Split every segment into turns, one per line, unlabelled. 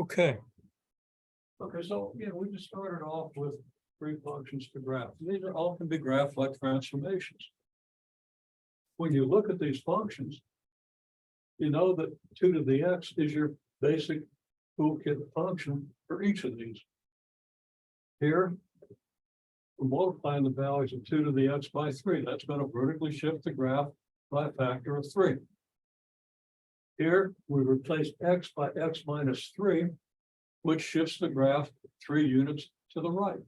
Okay,
Okay, so, we just started off with three functions to graph. These are all can be graphed like transformations. When you look at these functions, you know that 2 to the x is your basic toolkit function for each of these. Here, we're multiplying the values of 2 to the x by 3. That's going to vertically shift the graph by a factor of 3. Here, we replace x by x minus 3, which shifts the graph 3 units to the right.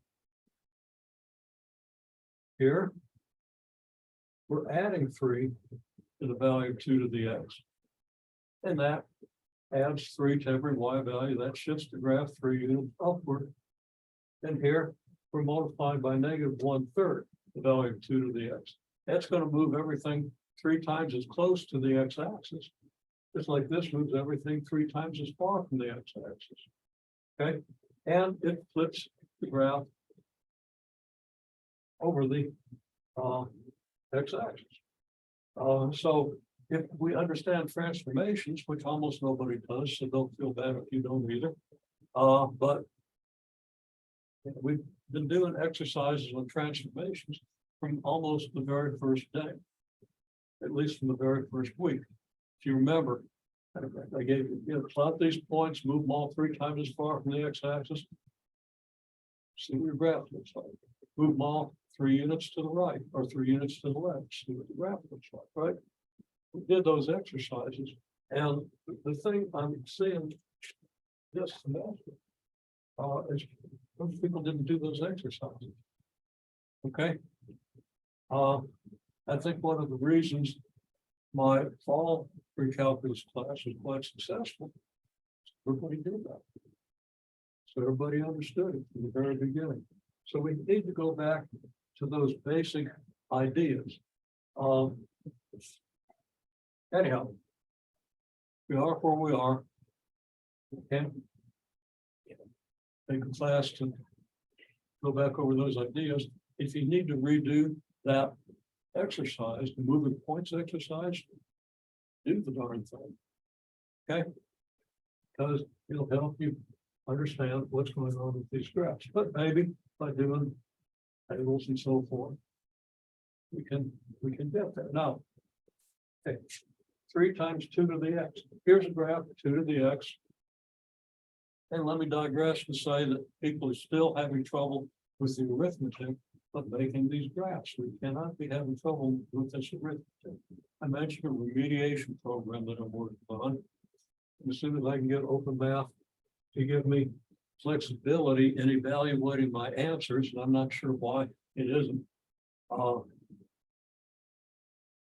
Here, we're adding 3 to the value of 2 to the x. And that adds 3 to every y value. That shifts the graph 3 units upward. And here, we're multiplying by negative 1/3 the value of 2 to the x. That's going to move everything 3 times as close to the x-axis. Just like this moves everything 3 times as far from the x-axis. Okay, and it flips the graph over the x-axis. So if we understand transformations, which almost nobody does, so don't feel bad if you don't either. But we've been doing exercises on transformations from almost the very first day, at least from the very first week. If you remember, I gave you, plot these points, move them all 3 times as far from the x-axis. See what your graph looks like. Move them all 3 units to the right or 3 units to the left. See what the graph looks like, right? We did those exercises, and the thing I'm seeing this semester is most people didn't do those exercises. Okay. I think one of the reasons my fall pre-calculus class was quite successful, everybody did that. So everybody understood it from the very beginning. So we need to go back to those basic ideas. Anyhow, we are where we are. Okay. Take a class to go back over those ideas. If you need to redo that exercise, the moving points exercise, do the darn thing. Okay. Because it'll help you understand what's going on with these graphs. But maybe by doing tables and so forth, we can get there. Now, okay, 3 times 2 to the x. Here's a graph of 2 to the x. And let me digress and say that people are still having trouble with the arithmetic of making these graphs. We cannot be having trouble with this arithmetic. I mentioned a remediation program that I'm working on. As soon as I can get Open Math to give me flexibility in evaluating my answers, and I'm not sure why it isn't.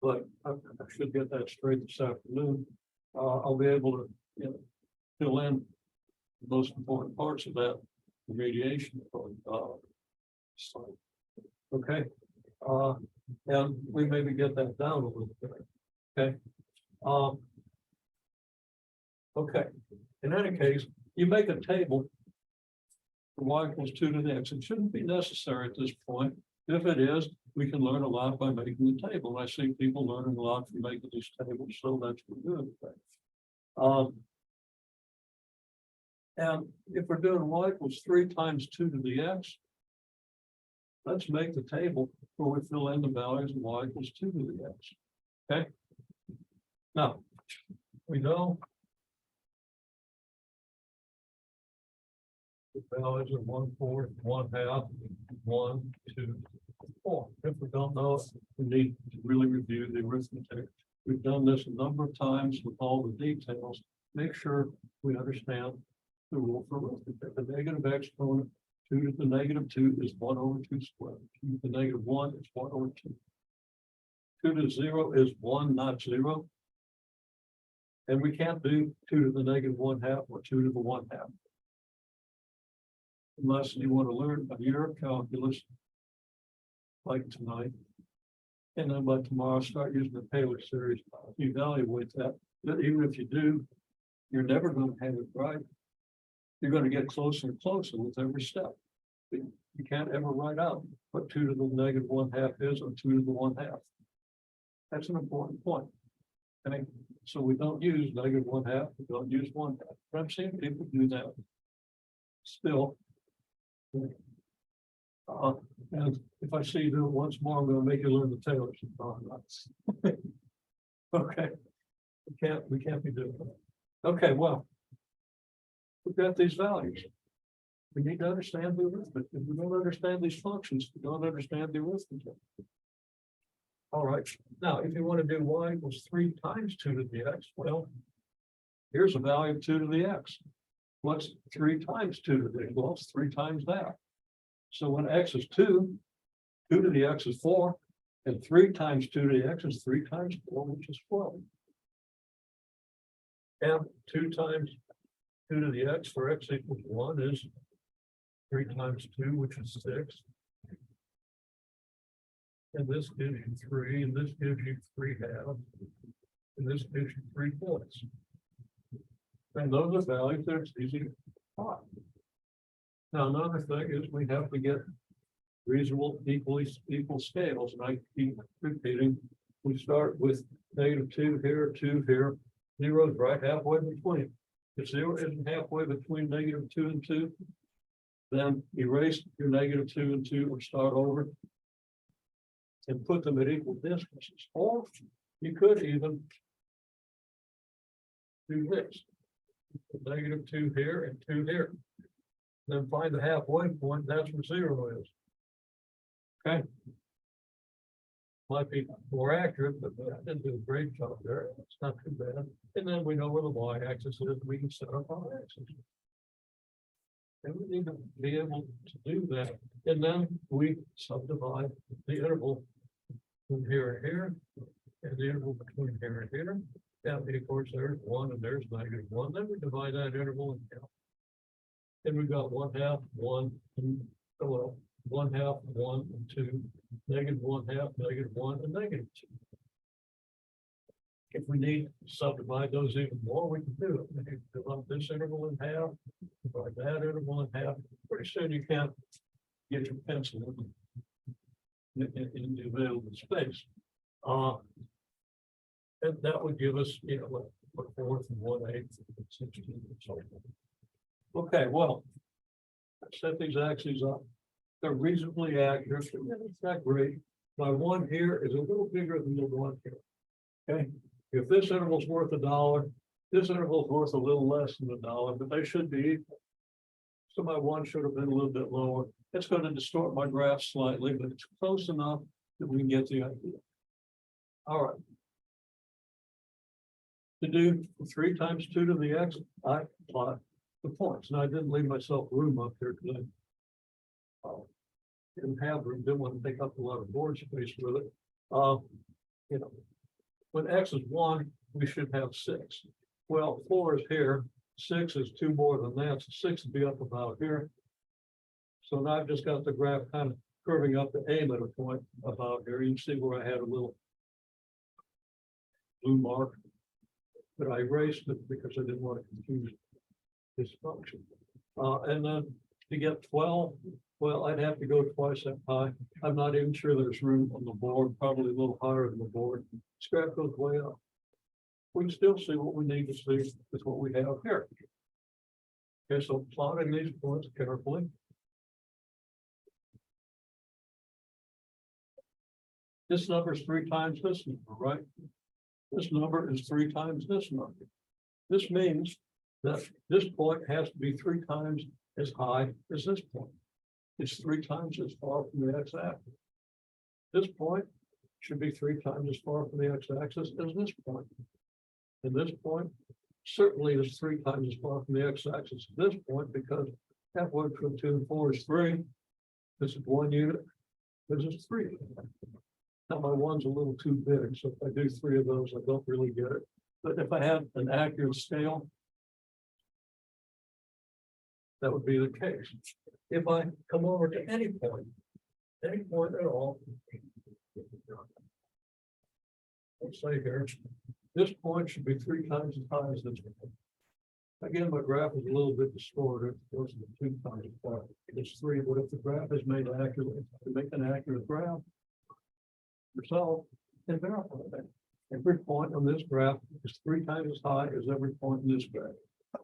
But I should get that straight this afternoon. I'll be able to, fill in the most important parts of that remediation. Okay. And we maybe get that down a little bit. Okay. Okay. In any case, you make a table for y equals 2 to the x. It shouldn't be necessary at this point. If it is, we can learn a lot by making the table. I see people learning a lot from making these tables, so that's good. And if we're doing y equals 3 times 2 to the x, let's make the table where we fill in the values of y equals 2 to the x. Okay. Now, we know the values are 1/4, 1/2, 1, 2, 4. If we don't know it, we need to really review the arithmetic. We've done this a number of times with all the details. Make sure we understand the rule for arithmetic. The negative exponent 2 to the negative 2 is 1/2 squared. 2 to the negative 1 is 1/2. 2 to 0 is 1, not 0. And we can't do 2 to the negative 1/2 or 2 to the 1/2. Unless you want to learn a year of calculus like tonight. And then by tomorrow, start using the Taylor series to evaluate that. But even if you do, you're never going to have it right. You're going to get closer and closer with every step. You can't ever write out what 2 to the negative 1/2 is or 2 to the 1/2. That's an important point. Okay, so we don't use -1/2, we don't use 1/2. But I'm seeing people do that. Still. And if I see you do it once more, I'm gonna make you learn the Taylor's. Okay. We can't be doing that. Okay, well. We've got these values. We need to understand the arithmetic. If we don't understand these functions, we don't understand the arithmetic. All right, now, if you want to do y equals 3 times 2 to the x, well, here's a value of 2 to the x. What's 3 times 2 to the x? Well, it's 3 times that. So when x is 2, 2 to the x is 4, and 3 times 2 to the x is 3 times 4, which is 12. And 2 times 2 to the x for x equals 1 is 3 times 2, which is 6. And this gives you 3, and this gives you 3/2, and this gives you 3/4. And those are values that it's easy to find. Now, another thing is we have to get reasonable equal scales, and I keep repeating, we start with -2 here, 2 here, 0 is right halfway between. If 0 isn't halfway between -2 and 2, then erase your -2 and 2 or start over and put them at equal distances. Or you could even do this. -2 here and 2 here. Then find the halfway point, that's where 0 is. Okay. Might be more accurate, but I didn't do a great job there. It's not too bad. And then we know where the y-axis is, we can set up our axis. And we need to be able to do that. And then we subdivide the interval from here and here, and the interval between here and here. And of course, there's 1 and there's -1. Then we divide that interval in half. And we've got 1/2, 1, and well, 1/2, 1, and 2, -1/2, -1, and -2. If we need to subdivide those even more, we can do it. We can divide this interval in half, divide that interval in half. Pretty soon you can't get your pencil in the available space. And that would give us, you know, what 1/4 and 1/8, 16, and so forth. Okay, well, I set these axes up. They're reasonably accurate. It's not great. My 1 here is a little bigger than the 1 here. Okay, if this interval is worth $1, this interval is worth a little less than $1, but they should be equal. So my 1 should have been a little bit lower. It's going to distort my graph slightly, but it's close enough that we can get the idea. All right. To do 3 times 2 to the x, I plot the points. Now I didn't leave myself room up here because I didn't have room, didn't want to take up a lot of board space with it. You know, when x is 1, we should have 6. Well, 4 is here, 6 is 2 more than that, so 6 would be up about here. So now I've just got the graph kind of curving up to aim at a point about here. You can see where I had a little blue mark, but I erased it because I didn't want to confuse this function. And then to get 12, well, I'd have to go twice that high. I'm not even sure there's room on the board, probably a little higher than the board. This graph goes way up. We can still see what we need to see with what we have here. Okay, so plotting these points carefully. This number is 3 times this number, right? This number is 3 times this number. This means that this point has to be 3 times as high as this point. It's 3 times as far from the x-axis. This point should be 3 times as far from the x-axis as this point. And this point certainly is 3 times as far from the x-axis at this point, because halfway between 2 and 4 is 3. This is 1 unit. This is 3. Now my 1's a little too big, so if I do 3 of those, I don't really get it. But if I have an accurate scale, that would be the case. If I come over to any point at all, let's say here, this point should be 3 times as high as this one. Again, my graph is a little bit distorted. It goes to 2 times as far. It's 3, but if the graph is made accurate, to make an accurate graph, yourself and verify that. Every point on this graph is 3 times as high as every point in this graph.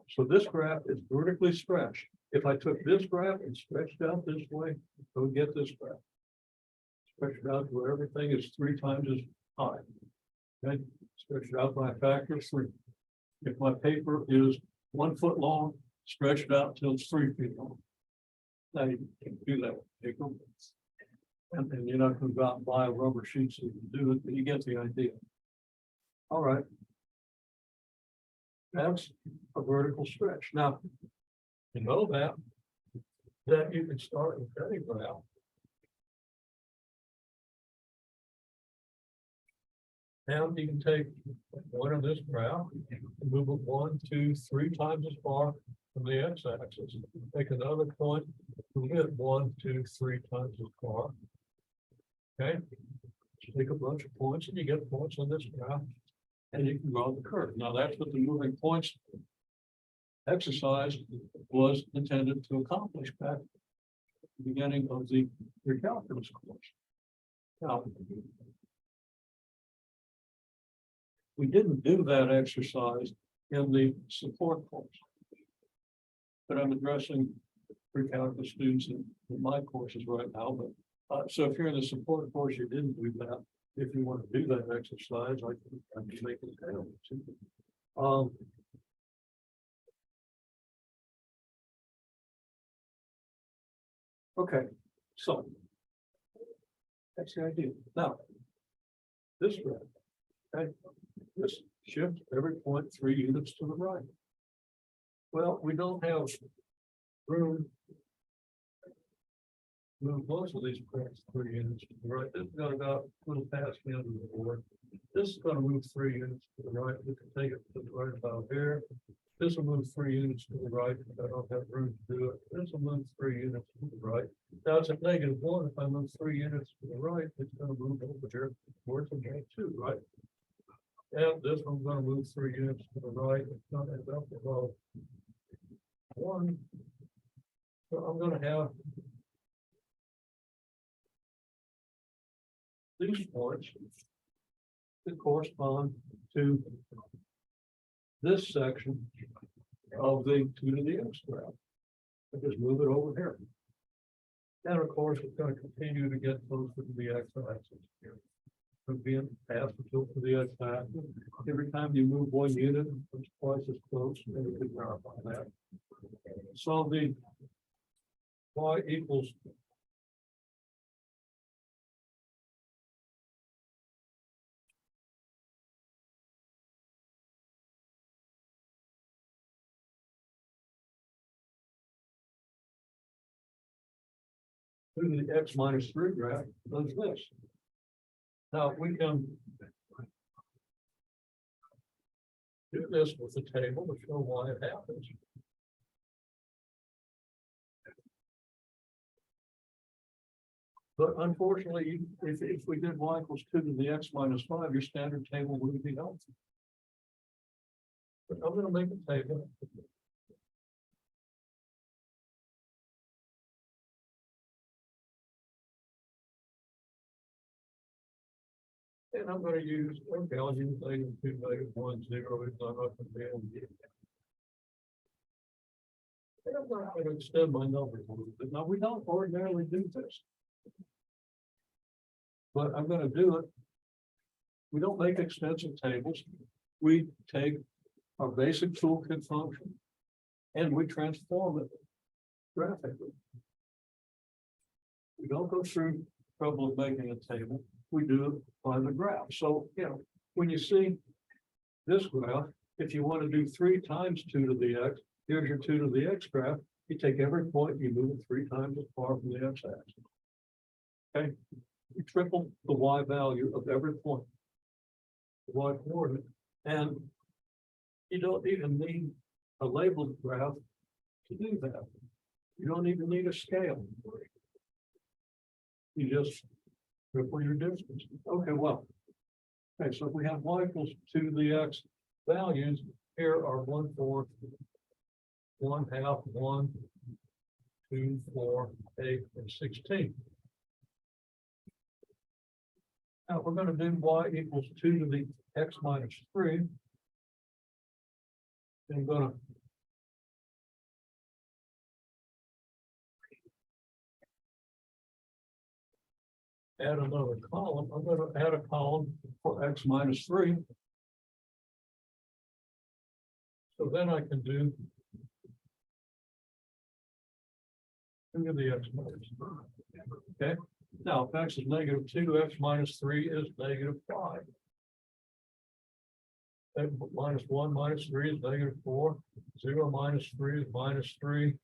So this graph is vertically stretched. If I took this graph and stretched out this way, I would get this graph. Stretch it out to where everything is 3 times as high. Okay, stretch it out by a factor of 3. If my paper is 1 foot long, stretch it out till it's 3 feet long. Now you can do that with paper. And you're not going to go out and buy a rubber sheet so you can do it, but you get the idea. All right. That's a vertical stretch. Now, you know that you can start with any graph. And you can take one of this graph, and move it 1, 2, 3 times as far from the x-axis. Take another point, move it 1, 2, 3 times as far. Okay, so take a bunch of points and you get points on this graph, and you can draw the curve. Now that's what the moving points exercise was intended to accomplish back at the beginning of your calculus course. Now, we didn't do that exercise in the support course, but I'm addressing pre-calculus students in my courses right now. But so if you're in the support course, you didn't do that. If you want to do that exercise, I can make it down. Okay, so that's the idea. Now, this graph, okay, this shift every point 3 units to the right. Well, we don't have room move most of these points 3 units to the right. This is going to go a little past the end of the board. This is going to move 3 units to the right. We can take it to the right about here. This will move 3 units to the right. I don't have room to do it. This will move 3 units to the right. Now it's at -1. If I move 3 units to the right, it's going to move over here towards the -2, right? And this one's going to move 3 units to the right. It's going to end up above 1. So I'm going to have these points that correspond to this section of the 2 to the x graph. I just move it over here. And of course, it's going to continue to get closer to the x-axis here. From being past the tilt to the x-axis. Every time you move 1 unit, it's twice as close, and you can verify that. So the y equals to the x minus 3 graph does this. Now we can do this with the table to show why it happens. But unfortunately, if we did y equals 2 to the x minus 5, your standard table wouldn't be helpful. But I'm going to make a table. And I'm going to use, okay, I'll use -2, -1, 0. It's not up to the end. And I'm not going to extend my numbers a little bit. Now, we don't ordinarily do this, but I'm going to do it. We don't make extensive tables. We take our basic toolkit function and we transform it graphically. We don't go through the trouble of making a table. We do it by the graph. So, you know, when you see this graph, if you want to do 3 times 2 to the x, here's your 2 to the x graph. You take every point, you move it 3 times as far from the x-axis. Okay, you triple the y value of every point, the y coordinate, and you don't even need a labeled graph to do that. You don't even need a scale. You just triple your distance. Okay, well, okay, so if we have y equals 2 to the x values, here are 1/4, 1/2, 1, 2, 4, 8, and 16. Now we're going to do y equals 2 to the x minus 3. And I'm gonna add another column. I'm going to add a column for x minus 3. So then I can do 2 to the x minus 3. Okay. Now, if x is -2, x minus 3 is -5. X minus 1 minus 3 is -4. 0 minus 3 is -3.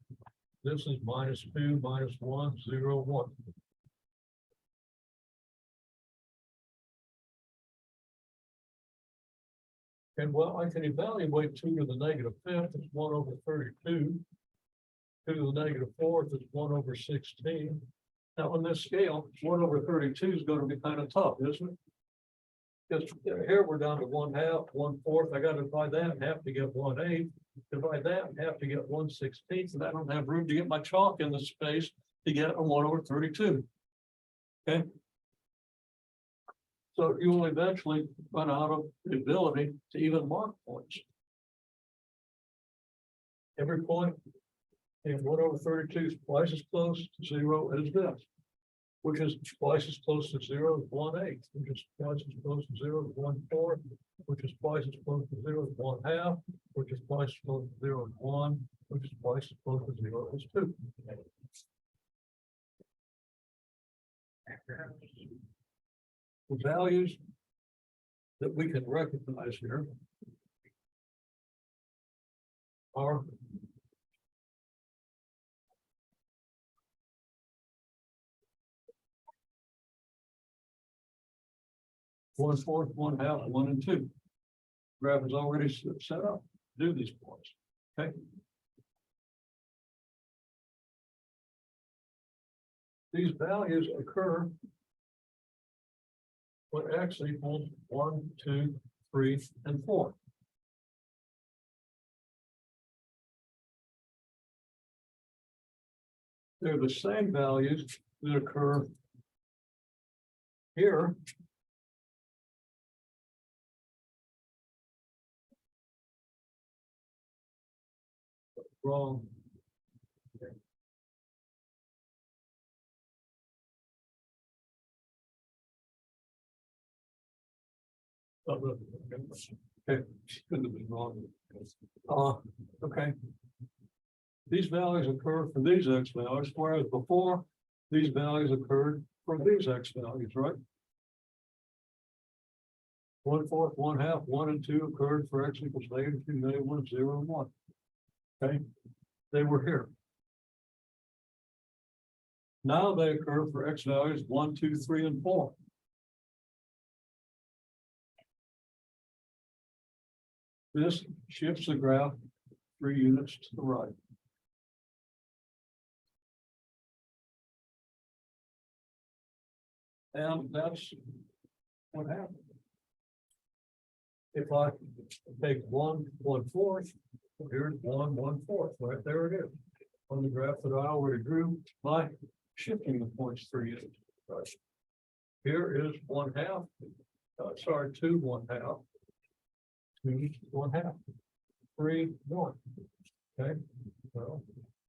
This is -2 minus 1, 0, 1. And well, I can evaluate 2 to the -5th is 1 over 32. 2 to the -4th is 1 over 16. Now on this scale, 1 over 32 is going to be kind of tough, isn't it? Because here we're down to 1/2, 1/4. I got to divide that in half to get 1/8. Divide that in half to get 1/16, and I don't have room to get my chalk in the space to get a 1 over 32. Okay. So you will eventually run out of the ability to even mark points. Every point in 1 over 32 is twice as close to 0 as this, which is twice as close to 0 as 1/8, which is twice as close to 0 as 1/4, which is twice as close to 0 as 1/2, which is twice as close to 0 as 1, which is twice as close to 0 as 2. The values that we can recognize here are 1/4, 1/2, 1 and 2. Graph is already set up to do these points. Okay. These values occur when x equals 1, 2, 3, and 4. They're the same values that occur here wrong. Okay, couldn't have been wrong. Okay. These values occur for these x values, whereas before these values occurred for these x values, right? 1/4, 1/2, 1 and 2 occurred for x equals -2, -1, 0, and 1. Okay, they were here. Now they occur for x values 1, 2, 3, and 4. This shifts the graph 3 units to the right. And that's what happened. If I take 1/4, here's 1/4, right there it is. On the graph that I already drew by shifting the points 3 units. Right. Here is 1/2, 2 1/2. 2 1/2, 3 1. Okay, well,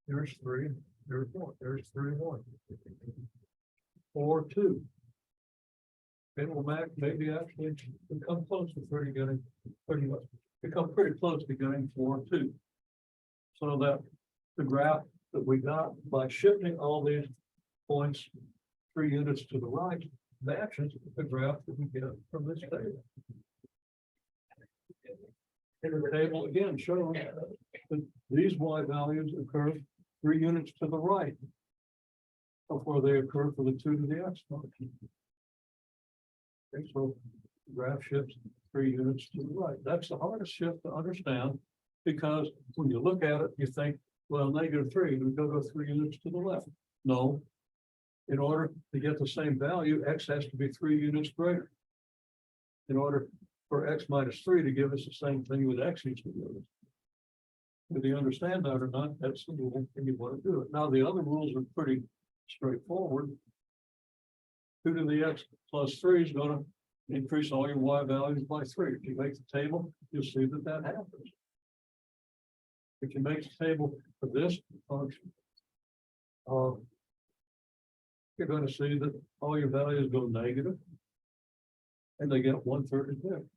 here's 3, here's 1, there's 3 1. 4 2. And we'll maybe actually become close to 30, getting pretty much become pretty close to getting 4 2. So that the graph that we got by shifting all these points 3 units to the right matches the graph that we get from this table. And the table again shows that these y values occur 3 units to the right before they occur for the 2 to the x function. Okay, so the graph shifts 3 units to the right. That's the hardest shift to understand, because when you look at it, you think, well, -3, we go 3 units to the left. No. In order to get the same value, x has to be 3 units greater. In order for x minus 3 to give us the same thing with x equals to the. Whether you understand that or not, that's the rule, and you want to do it. Now, the other rules are pretty straightforward. 2 to the x plus 3 is going to increase all your Y values by 3. If you make the table, you'll see that that happens. If you make the table for this function, you're going to see that all your values go negative, and they get 1/32.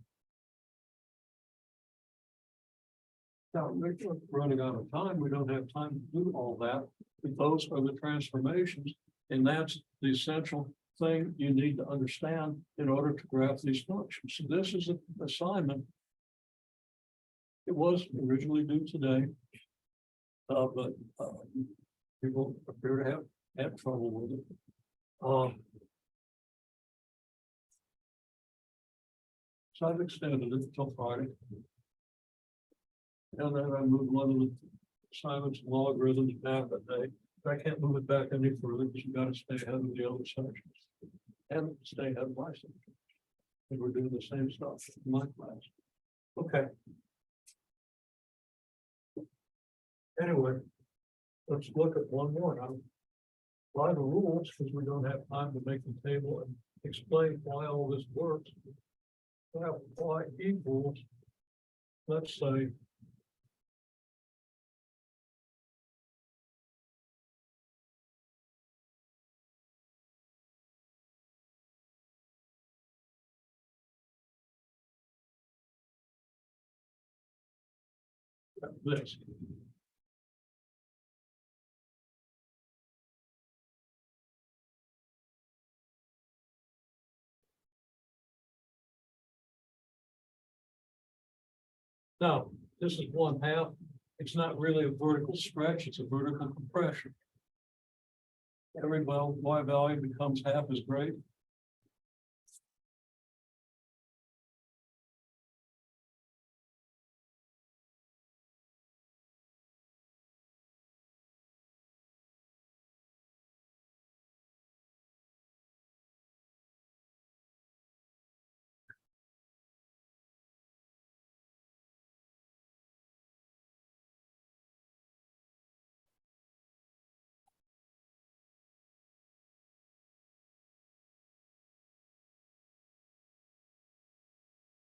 Now, we're running out of time. We don't have time to do all that. But those are the transformations, and that's the essential thing you need to understand in order to graph these functions. So this is an assignment. It was originally due today, but people appear to have had trouble with it. So I've extended it till Friday. And then I moved one of the assignments, logarithms back that day. But I can't move it back any further because you gotta stay ahead of the other sections. And stay ahead of my section. And we're doing the same stuff in my class. Okay. Anyway, let's look at one more now. By the rules, because we don't have time to make the table and explain why all this works. We have y equals, let's say, this. Now, this is 1/2. It's not really a vertical stretch, it's a vertical compression. Every y value becomes half as great.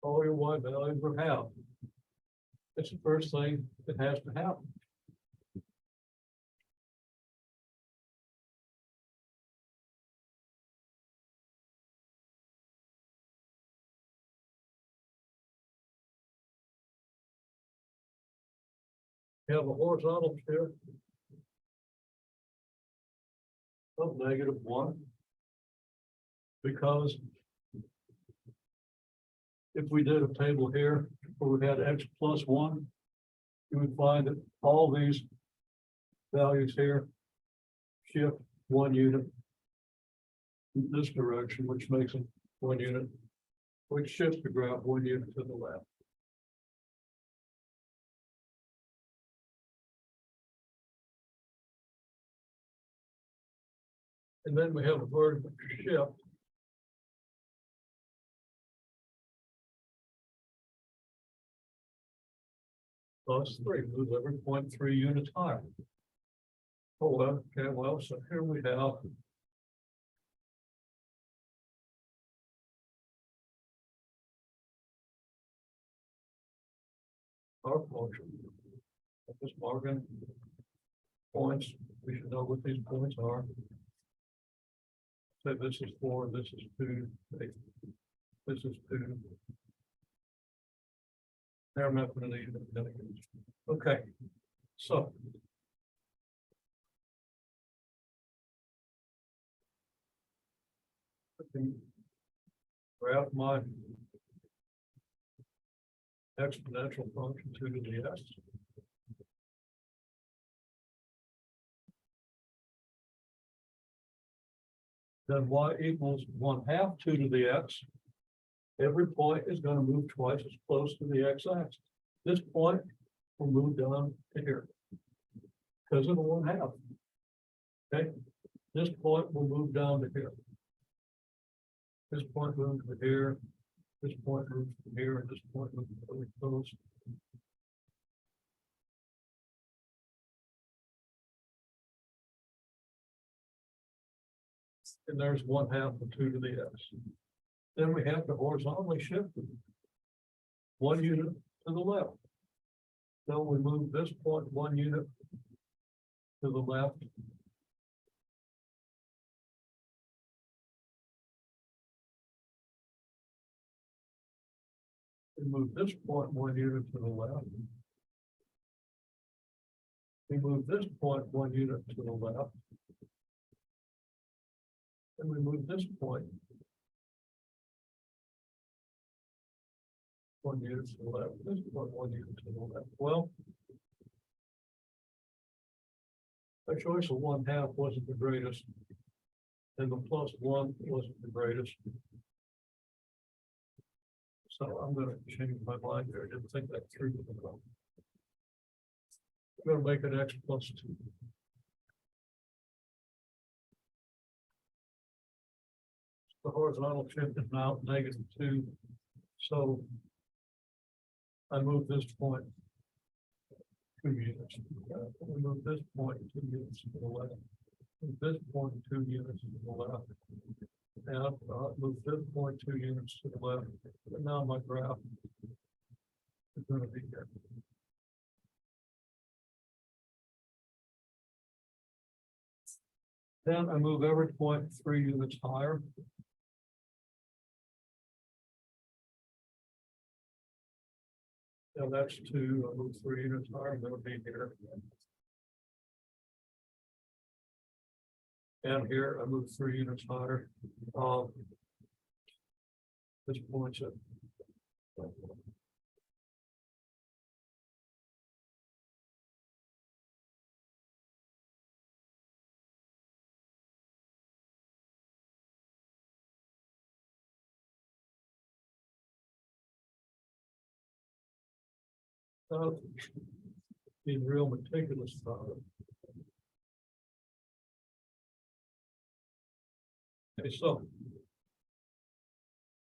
All your y values are half. It's the first thing that has to happen. You have a horizontal shift of -1. Because if we did a table here where we had x plus 1, you would find that all these values here shift 1 unit in this direction, which makes it 1 unit, which shifts the graph 1 unit to the left. And then we have a vertical shift. +3 moves every 0.3 units higher. Oh, well, okay, well, so here we have our function. This margin points, we should know what these points are. So this is 4, this is 2, this is 2. They're not going to need it. Okay, so. Graph my exponential function 2 to the s. Then y equals 1/2 2 to the x. Every point is going to move twice as close to the x-axis. This point will move down to here because of the 1/2. Okay, this point will move down to here. This point moves to here. This point moves to here, and this point moves really close. And there's 1/2 of 2 to the s. Then we have to horizontally shift it 1 unit to the left. So we move this point 1 unit to the left. We move this point 1 unit to the left. We move this point 1 unit to the left. And we move this point 1 unit to the left, this point 1 unit to the left. Well, a choice of 1/2 wasn't the greatest, and the +1 wasn't the greatest. So I'm gonna change my mind there. I didn't think that through. I'm gonna make it X +2. The horizontal shift is now -2. So I move this point 2 units. We move this point 2 units to the left. Move this point 2 units to the left. And move this point 2 units to the left. And now my graph is going to be here. Then I move every point 3 units higher. And that's 2, I move 3 units higher, that'll be here. And here I move 3 units higher. This point's at. Being real meticulous about it. Okay, so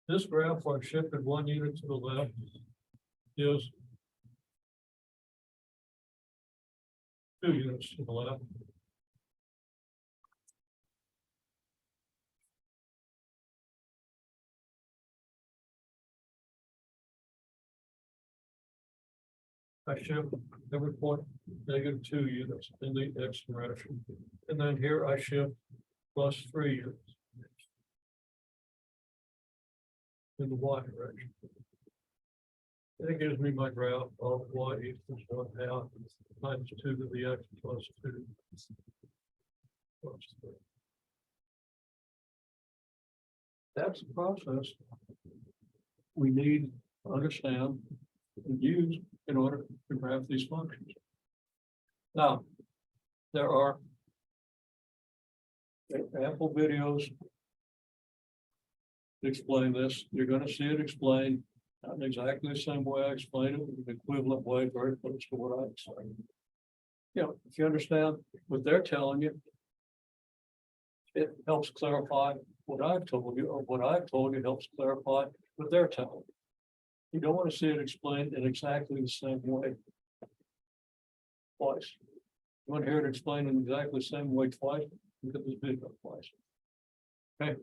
this graph where I shifted 1 unit to the left is 2 units to the left. I shift every point -2 units in the X direction. And then here I shift +3 units in the Y direction. That gives me my graph of Y equals 1/2 times 2 to the X +2. +3. That's the process we need to understand and use in order to graph these functions. Now, there are ample videos to explain this. You're going to see it explained not in exactly the same way I explained it, but an equivalent way, very close to what I explained. You know, if you understand what they're telling you, it helps clarify what I've told you, or what I've told you helps clarify what they're telling you. You don't want to see it explained in exactly the same way twice. You want to hear it explained in exactly the same way twice, look at this video twice. Okay.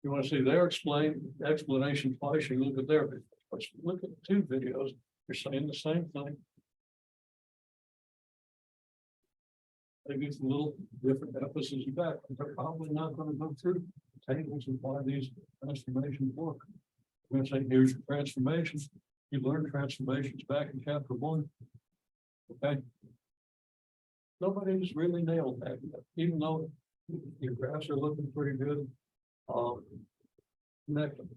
You want to see their explanation twice, you look at their video twice. Look at the 2 videos, they're saying the same thing. They give a little different emphasis back, but they're probably not going to go through tables and why these transformations work. We're going to say, here's your transformations. You learned transformations back in chapter 1. Okay. Nobody's really nailed that yet, even though your graphs are looking pretty good. Connecting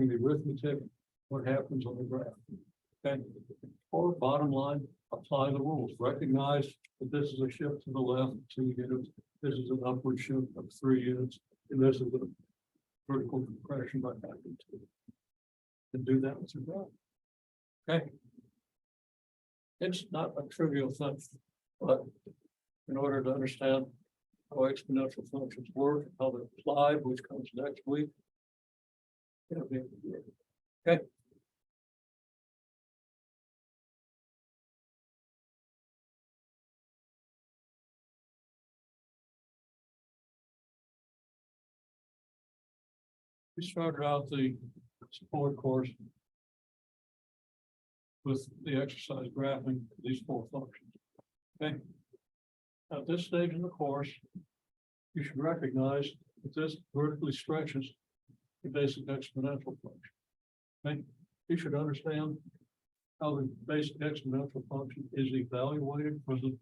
the arithmetic, what happens on the graph. Okay. Or bottom line, apply the rules. Recognize that this is a shift to the left 2 units. This is an upward shift of 3 units. And this is a vertical compression by factor 2. And do that with your graph. Okay. It's not a trivial thing, but in order to understand how exponential functions work, how they're applied, which comes next week. Okay. We started out the support course with the exercise graphing these four functions. Okay. At this stage in the course, you should recognize that this vertically stretches the basic exponential function. Okay. You should understand how the basic exponential function is evaluated for the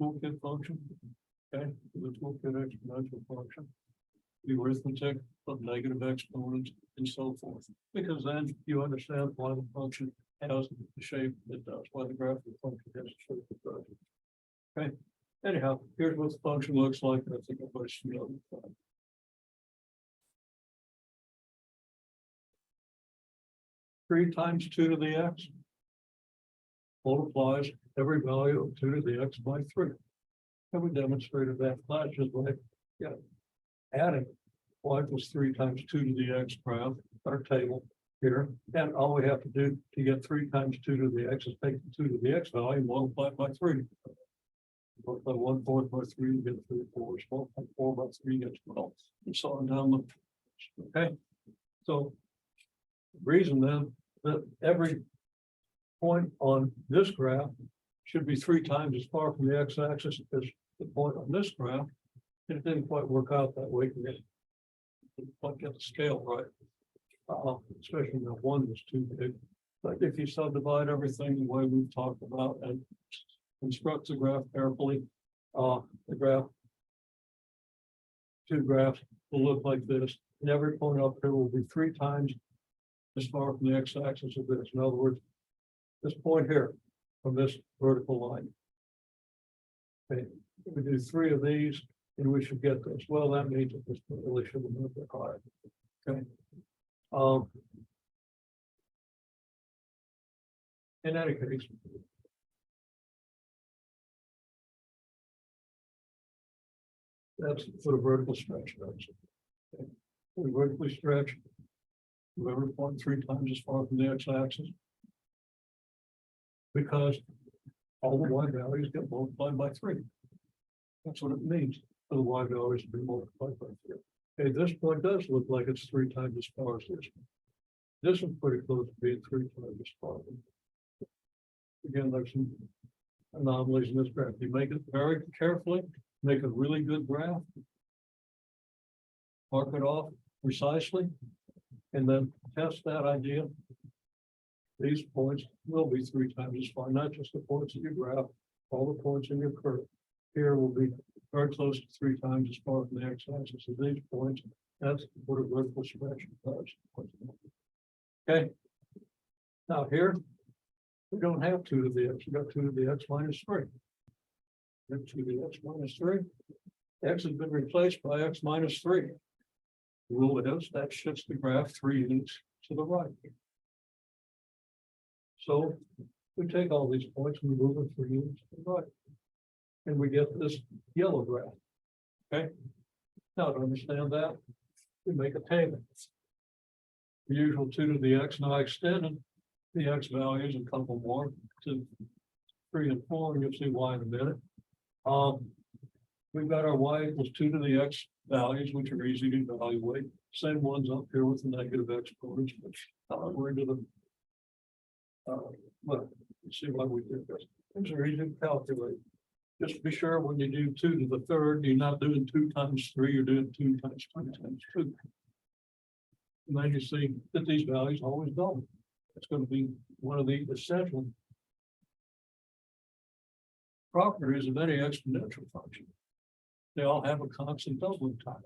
toolkit function. Okay, the toolkit exponential function, the arithmetic of negative exponents and so forth. Because then you understand why the function has the shape it does, why the graph of the function has the shape it does. Okay, anyhow, here's what the function looks like. I think everybody's familiar with that. Three times 2 to the x multiplies every value of 2 to the x by 3. And we demonstrated that class just like, adding y equals 3 times 2 to the x graph, our table here. And all we have to do to get 3 times 2 to the x is take the 2 to the x value, multiply by 3. Multiply 1/4 by 3, you get 3/4. Multiply 4 by 3, you get 12. And so on down the. Okay. So reason then that every point on this graph should be 3 times as far from the x-axis as the point on this graph. It didn't quite work out that way. We didn't quite get the scale right. Especially when one was too big. But if you subdivide everything the way we've talked about and construct the graph carefully, the graph, two graphs will look like this. And every point up here will be 3 times as far from the x-axis of this. In other words, this point here from this vertical line. Okay, we do 3 of these and we should get this. Well, that means that this really should have moved it higher. Okay. In any case, that's for the vertical stretch. Okay. We vertically stretch every point 3 times as far from the x-axis. Because all the y values get multiplied by 3. That's what it means for the y values to be multiplied by 3. Okay, this point does look like it's 3 times as far as this one. This is pretty close to being 3 times as far. Again, there's some anomalies in this graph. You make it very carefully, make a really good graph, mark it off precisely, and then test that idea. These points will be 3 times as far, not just the points in your graph, all the points in your curve. Here will be very close to 3 times as far from the x-axis of these points. That's what a vertical stretch does. Okay. Now here, we don't have 2 to the x, we got 2 to the x minus 3. 2 to the x minus 3. X has been replaced by x minus 3. The rule is that shifts the graph 3 units to the right. So we take all these points and we move them 3 units to the right. And we get this yellow graph. Okay. Now to understand that, we make a table. The usual 2 to the x. Now I extended the x values a couple more to 3 and 4, and you'll see why in a minute. We've got our y equals 2 to the x values, which are easy to evaluate. Same ones up here with the negative exponents, which we're into the well, let's see why we did this. Things are easy to calculate. Just be sure when you do 2 to the third, you're not doing 2 times 3, you're doing 2 times 2 times 2. And then you see that these values always double. It's going to be one of the essential properties of any exponential function. They all have a constant doubling time.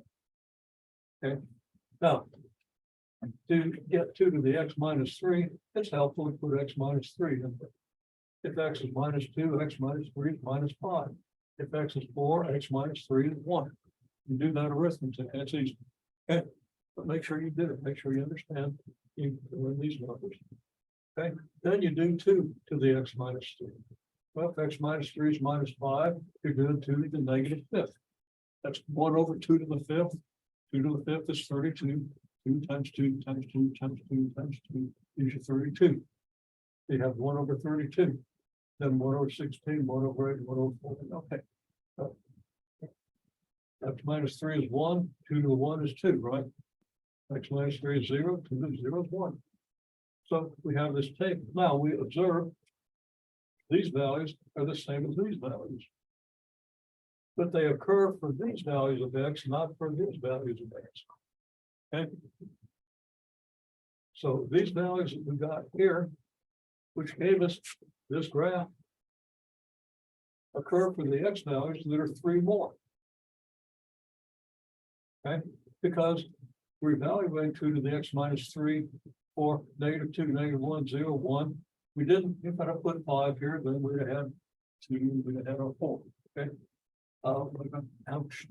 Okay. Now, to get 2 to the x minus 3, it's helpful to put x minus 3 in there. If x is minus 2, x minus 3 is minus 5. If x is 4, x minus 3 is 1. You do that arithmetic, that's easy. Okay, but make sure you did it. Make sure you understand you learn these numbers. Okay, then you do 2 to the x minus 3. Well, if x minus 3 is minus 5, you're doing 2 to the negative 5th. That's 1 over 2 to the 5th. 2 to the 5th is 32. 2 times 2 times 2 times 2 times 2 gives you 32. You have 1 over 32. Then 1 over 16, 1 over 8, 1 over 4. Okay. X minus 3 is 1, 2 to the 1 is 2, right? X minus 3 is 0, 2 is 0 is 1. So we have this table. Now we observe these values are the same as these values. But they occur for these values of X, not for these values of X. Okay. So these values that we got here, which gave us this graph, occur for the X values that are 3 more. Okay, because we're evaluating 2 to the X minus 3, 4, -2, -1, 0, 1. We didn't, if I had put 5 here, then we'd have had 2, we'd have had our 4. Okay. Ouch.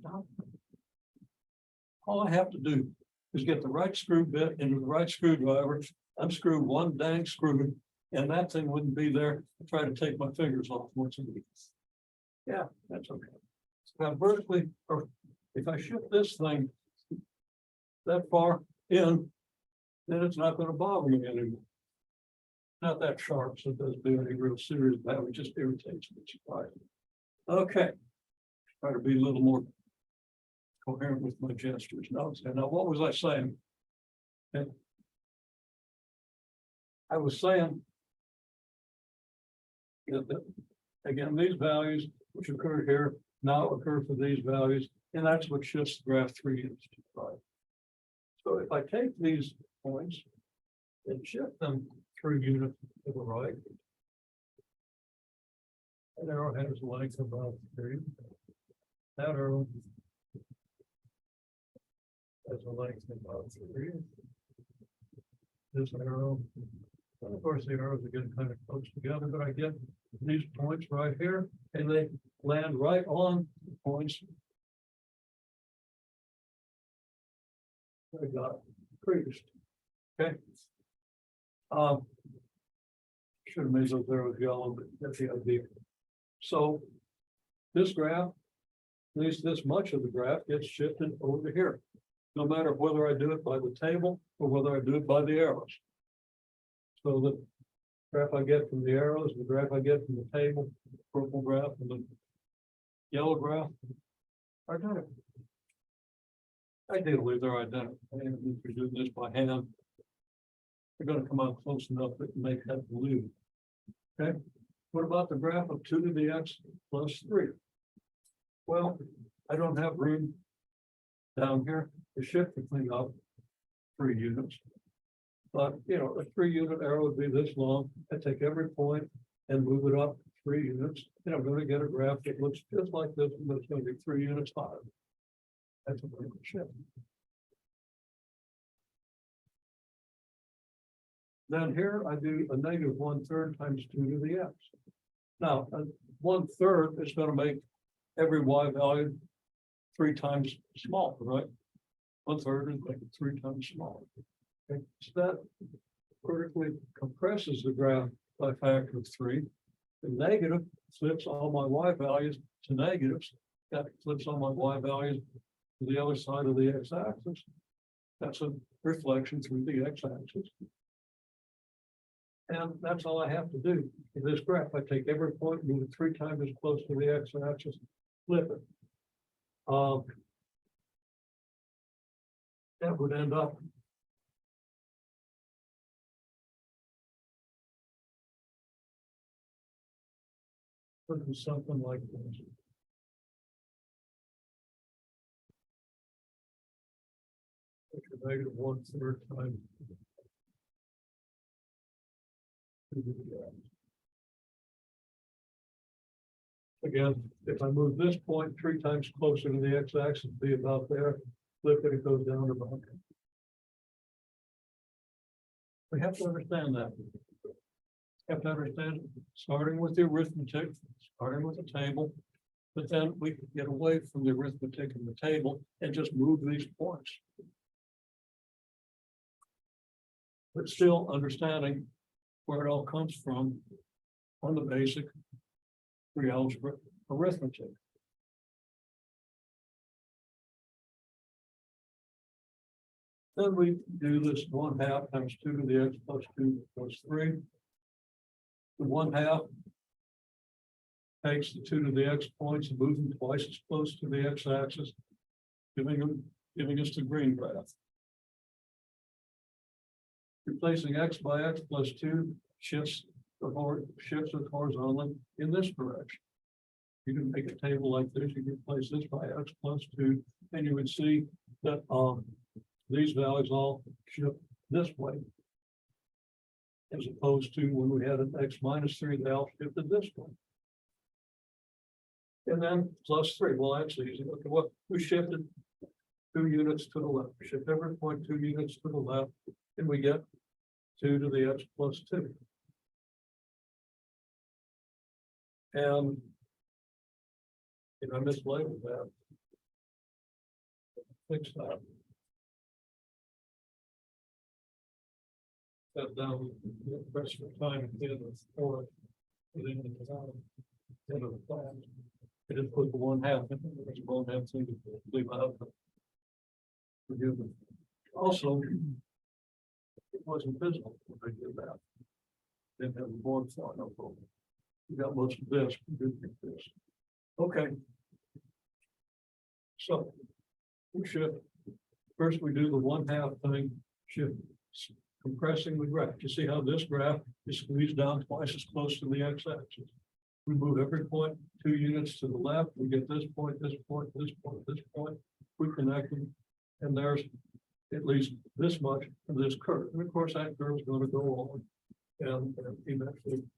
All I have to do is get the right screw bit into the right screwdriver, unscrew one dang screw, and that thing wouldn't be there to try to take my fingers off once a week. Yeah, that's okay. Now vertically, or if I shift this thing that far in, then it's not going to bother me anymore. Not that sharp, so it doesn't do any real serious damage, it just irritates me. Okay. Try to be a little more coherent with my gestures. Now, what was I saying? Okay. I was saying that, again, these values which occur here now occur for these values, and that's what shifts the graph 3 units to the right. So if I take these points and shift them 3 units to the right, that arrow has a length of about 3. That arrow has a length of about 3. This arrow, and of course, the arrows are getting kind of close together, but I get these points right here, and they land right on the points I got previous. Okay. Should have made those arrows yellow, but that's the idea. So this graph, at least this much of the graph, gets shifted over to here, no matter whether I do it by the table or whether I do it by the arrows. So the graph I get from the arrows, the graph I get from the table, the purple graph and the yellow graph are identical. Ideally, they're identical. And if we do this by hand, they're going to come out close enough that make that blue. Okay. What about the graph of 2 to the X plus 3? Well, I don't have room down here to shift the thing up 3 units. But, you know, a 3-unit arrow would be this long. I take every point and move it up 3 units. And I'm going to get a graph that looks just like this, but it's going to be 3 units higher. That's a very good shift. Then here I do a negative 1/3 times 2 to the X. Now, 1/3 is going to make every Y value 3 times smaller, right? 1/3 is making 3 times smaller. Okay. So that vertically compresses the graph by a factor of 3. The negative flips all my Y values to negatives. That flips all my Y values to the other side of the X-axis. That's a reflection through the X-axis. And that's all I have to do. In this graph, I take every point, move it 3 times as close to the X-axis, flip it. That would end up looking something like this. Negative 1/3 times. Again, if I move this point 3 times closer to the X-axis, be about there, flip it, it goes down to about. We have to understand that. Have to understand, starting with the arithmetic, starting with the table, but then we can get away from the arithmetic and the table and just move these points. But still understanding where it all comes from on the basic pre-algebra arithmetic. Then we do this 1/2 times 2 to the X plus 2 plus 3. The 1/2 takes the 2 to the X points and moves them twice as close to the X-axis, giving us the green graph. Replacing X by X plus 2 shifts shifts it horizontally in this direction. You can make a table like this, you can replace this by X plus 2, and you would see that these values all shift this way. As opposed to when we had an X minus 3, they all shifted this way. And then plus 3, well, that's easy. Look at what we shifted 2 units to the left. We shift every point 2 units to the left, and we get 2 to the X plus 2. And if I mislabeled that, fix that. That down the rest of the time in the or within the design, end of the plan. I just put the 1/2 in the rest of the 1/2 thing to leave out. Forgive me. Also, it wasn't visible when I did that. Didn't have the board for no problem. We got most of this, we did get this. Okay. So we shift. First, we do the 1/2 thing, shift, compressing the graph. You see how this graph is squeezed down twice as close to the x-axis. We move every point 2 units to the left. We get this point, this point, this point, this point. We connect them, and there's at least this much of this curve. And of course, that curve is going to go on and eventually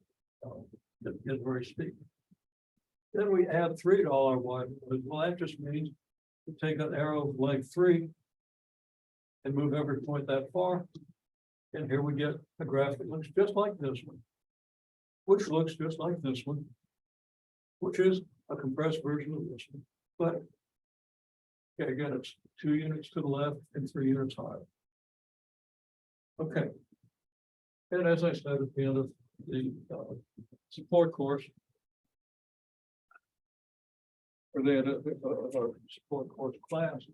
get very steep. Then we add 3 to all our y. Well, that just means we take an arrow of length 3 and move every point that far. And here we get a graph that looks just like this one, which looks just like this one, which is a compressed version of this one. But okay, again, it's 2 units to the left and 3 units higher. Okay. And as I said at the end of the support course, or the end of our support course class,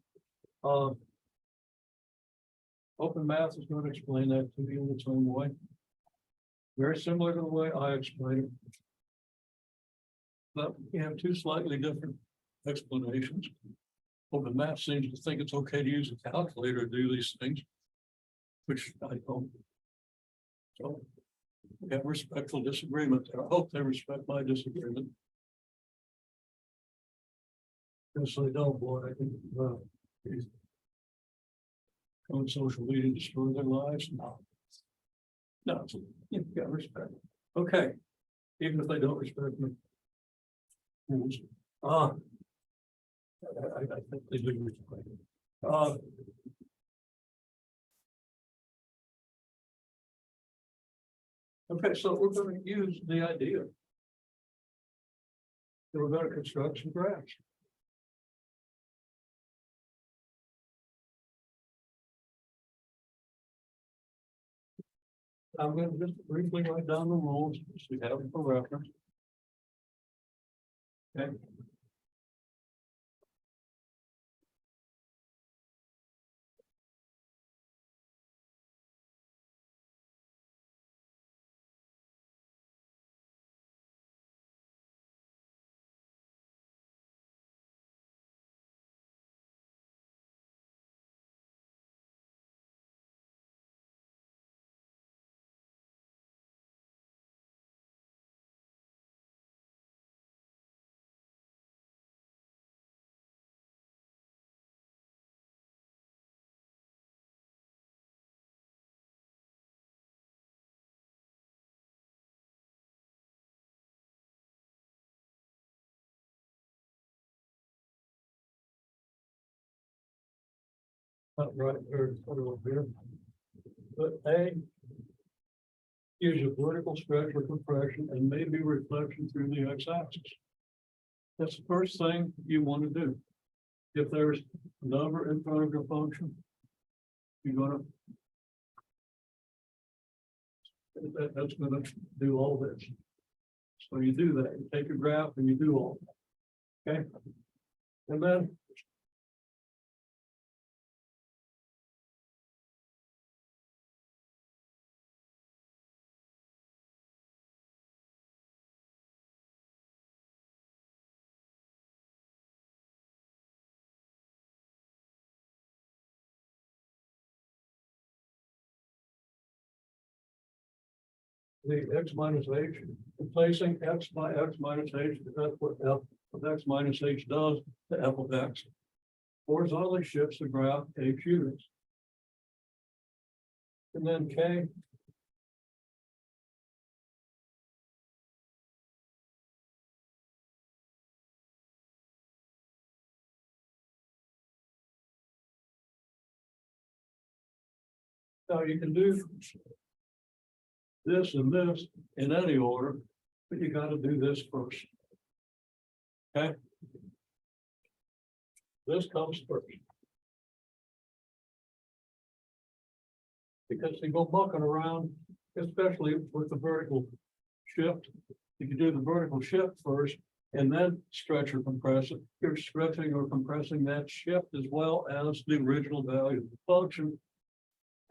Open Math is going to explain that to you in its own way. Very similar to the way I explain it. But we have 2 slightly different explanations. Open Math seems to think it's okay to use a calculator to do these things, which I don't. So we have respectful disagreement there. I hope they respect my disagreement. Because they don't, boy, I think on social media destroy their lives. No, you've got respect. Okay, even if they don't respect me. I think they do respect me. Okay, so we're going to use the idea that we're going to construct some graphs. I'm going to just briefly write down the rules so we have them for reference. Okay. Not right here, here. But A is a vertical stretch or compression and maybe reflection through the x-axis. That's the first thing you want to do. If there's a number in front of your function, you're going to that's going to do all this. So you do that. You take a graph and you do all that. Okay. And then the x minus h, replacing x by x minus h, because that's what f of x minus h does to f of x. Horizontally shifts the graph h units. And then k. Now you can do this and this in any order, but you got to do this first. Okay. This comes first. Because they go mucking around, especially with the vertical shift. If you do the vertical shift first and then stretch or compress it, you're stretching or compressing that shift as well as the original value of the function.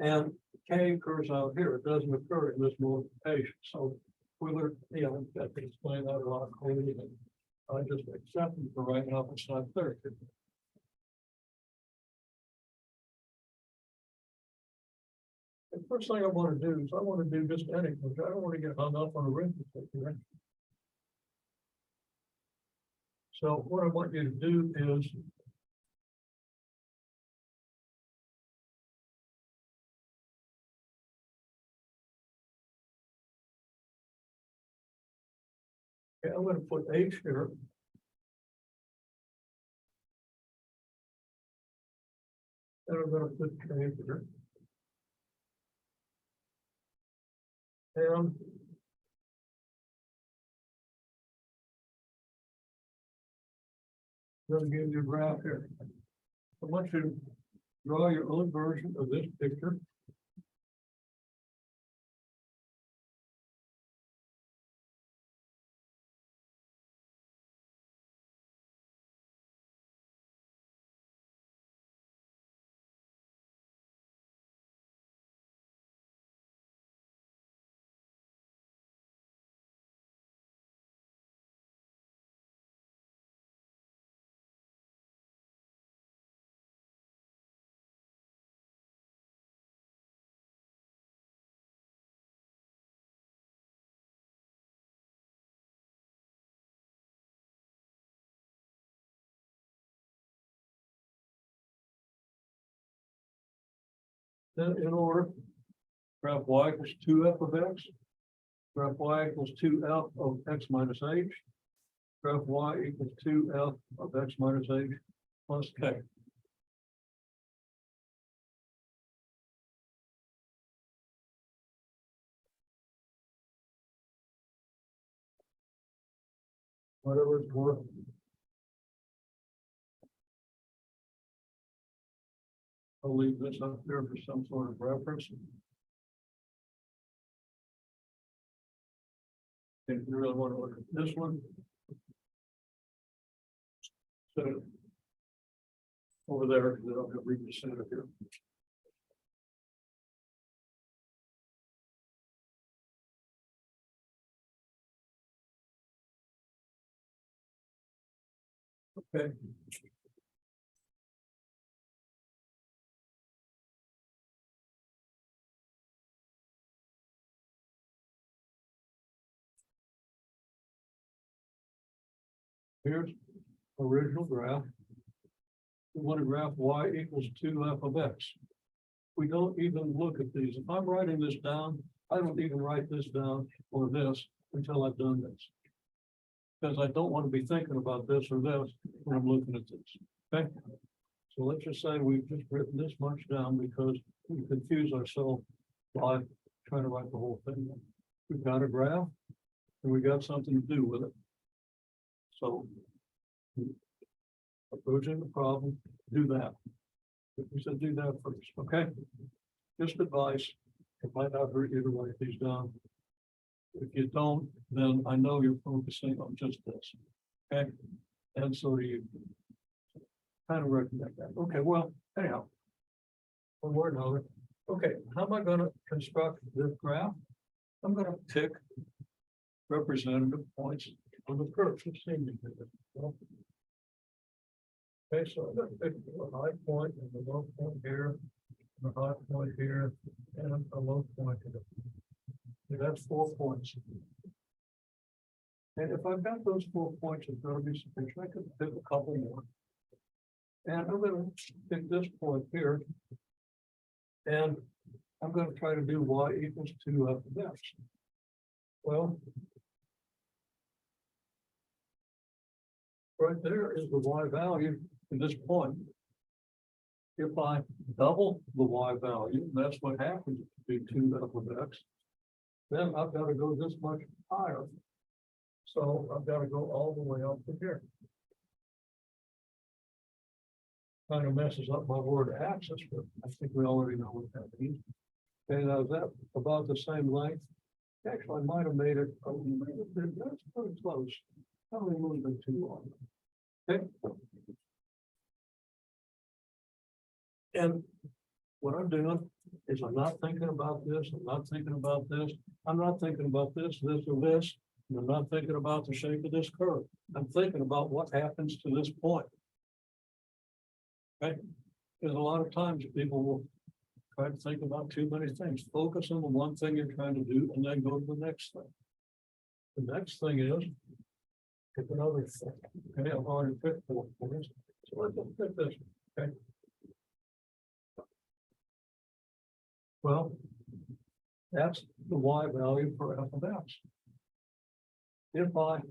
And k occurs out here. It doesn't occur in this multiplication. So whether, you know, I can explain that a lot clearly. I just accept it for right now. It's not clear. The first thing I want to do is I want to do just anything. I don't want to get hung up on arithmetic. Right? So what I want you to do is okay, I'm going to put h here. And I'm going to put k here. And I'm going to give you a graph here. I want you to draw your own version of this picture. Then in order, graph y equals 2f of x, graph y equals 2f of x minus h, graph y equals 2f of x minus h plus k. Whatever it's worth. I'll leave this up here for some sort of reference. If you really want to look at this one. So over there, because I don't have read the center here. Okay. Here's original graph. We want to graph y equals 2f of x. We don't even look at these. If I'm writing this down, I don't even write this down or this until I've done this. Because I don't want to be thinking about this or this when I'm looking at this. Okay. So let's just say we've just written this much down because we confuse ourselves by trying to write the whole thing. We've got a graph and we got something to do with it. So approaching the problem, do that. We said do that first, okay? Just advice. It might not hurt you to write these down. If you don't, then I know you're focusing on just this. Okay. And so do you. Kind of recommend that. Okay, well, anyhow. One word another. Okay, how am I going to construct this graph? I'm going to pick representative points on the curve. Okay, so I'm going to pick a high point and a low point here, and a high point here, and a low point here. that's 4 points. And if I've got those 4 points, it's gonna be sufficient. I could pick a couple more. And I'm gonna pick this point here. And I'm gonna try to do y equals 2 f of x. Well, right there is the y value in this point. If I double the y value, that's what happens to be 2 f of x, then I've got to go this much higher. So I've got to go all the way up to here. Kind of messes up my word axis, but I think we already know what that means. Okay, now is that about the same length? Actually, I might have made it, that's pretty close. Probably a little bit too long. Okay. And what I'm doing is I'm not thinking about this, I'm not thinking about this, I'm not thinking about this, this, or this, and I'm not thinking about the shape of this curve. I'm thinking about what happens to this point. Okay, because a lot of times people will try to think about too many things. Focus on the one thing you're trying to do and then go to the next thing. The next thing is pick another thing. Okay, I've already picked 4 points. So let's just pick this. Okay. Well, that's the y value for f of x. If I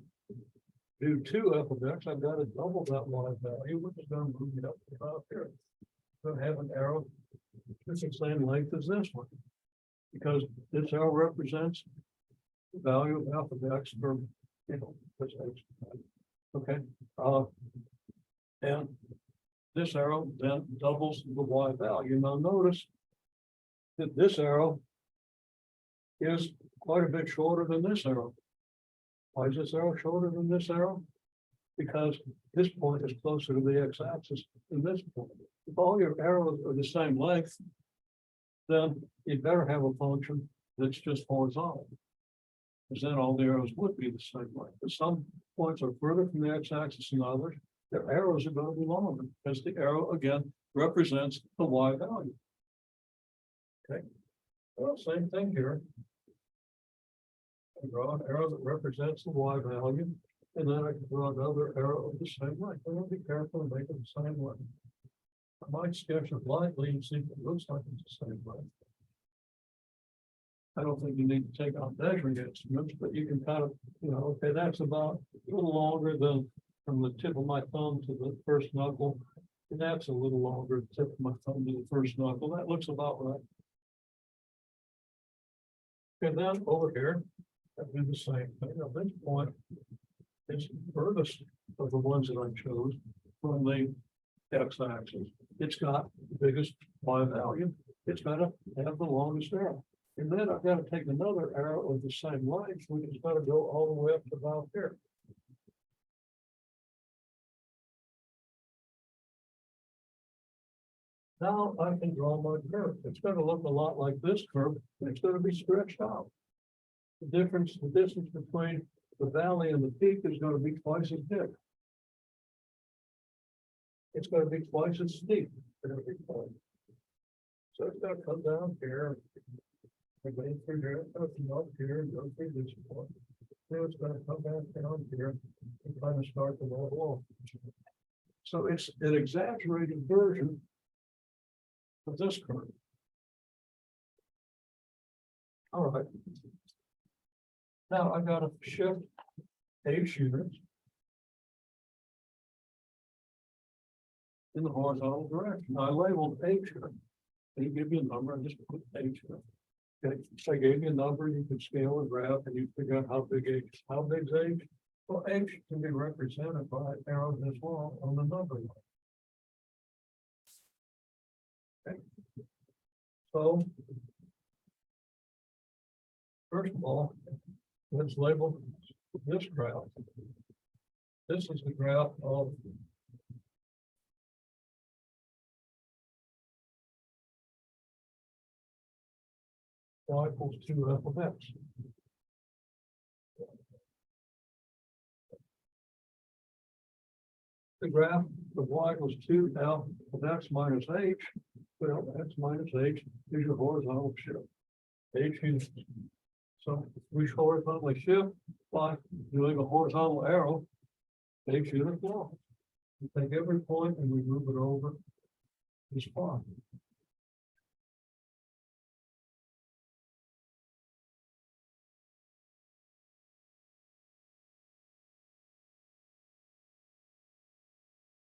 do 2 f of x, I've got to double that y value, which is going to move it up to about here. I'm going to have an arrow that's the same length as this one, because this arrow represents the value of f of x from, this x. Okay, and this arrow then doubles the y value. Now notice that this arrow is quite a bit shorter than this arrow. Why is this arrow shorter than this arrow? Because this point is closer to the x-axis than this point. If all your arrows are the same length, then you better have a function that's just horizontal. Because then all the arrows would be the same length. But some points are further from the x-axis than others. Their arrows are going to be longer because the arrow again represents the y value. Okay, well, same thing here. I draw an arrow that represents the y value, and then I can draw another arrow of the same length. I'm going to be careful and make it the same length. I might sketch it lightly and see if it looks like it's the same length. I don't think you need to take out measuring instruments, but you can kind of, okay, that's about a little longer than from the tip of my thumb to the first knuckle. And that's a little longer, the tip of my thumb to the first knuckle. That looks about right. And then over here, I do the same thing. At this point, it's the furthest of the ones that I chose from the x-axis. It's got the biggest y value. It's got to have the longest arrow. And then I've got to take another arrow of the same length, which is going to go all the way up to about here. Now I can draw my curve. It's going to look a lot like this curve, and it's going to be stretched out. The distance between the valley and the peak is going to be twice as big. It's going to be twice as steep. So it's going to come down here. And go through here, go up here, and go through this point. Then it's going to come back down here and kind of start the lower wall. So it's an exaggerated version of this curve. All right. Now I've got to shift H units in the horizontal direction. I labeled H here. They give you a number, I just put H here. Okay, so I gave you a number, you can scale a graph and you figure out how big H is. How big is H? Well, H can be represented by arrows as well on the number line. Okay. So, first of all, let's label this graph. This is the graph of y equals 2 f of x. The graph of y equals 2 f of x minus h. Well, x minus h is your horizontal shift. H is So we horizontally shift by doing a horizontal arrow, takes you to floor. We take every point and we move it over this far.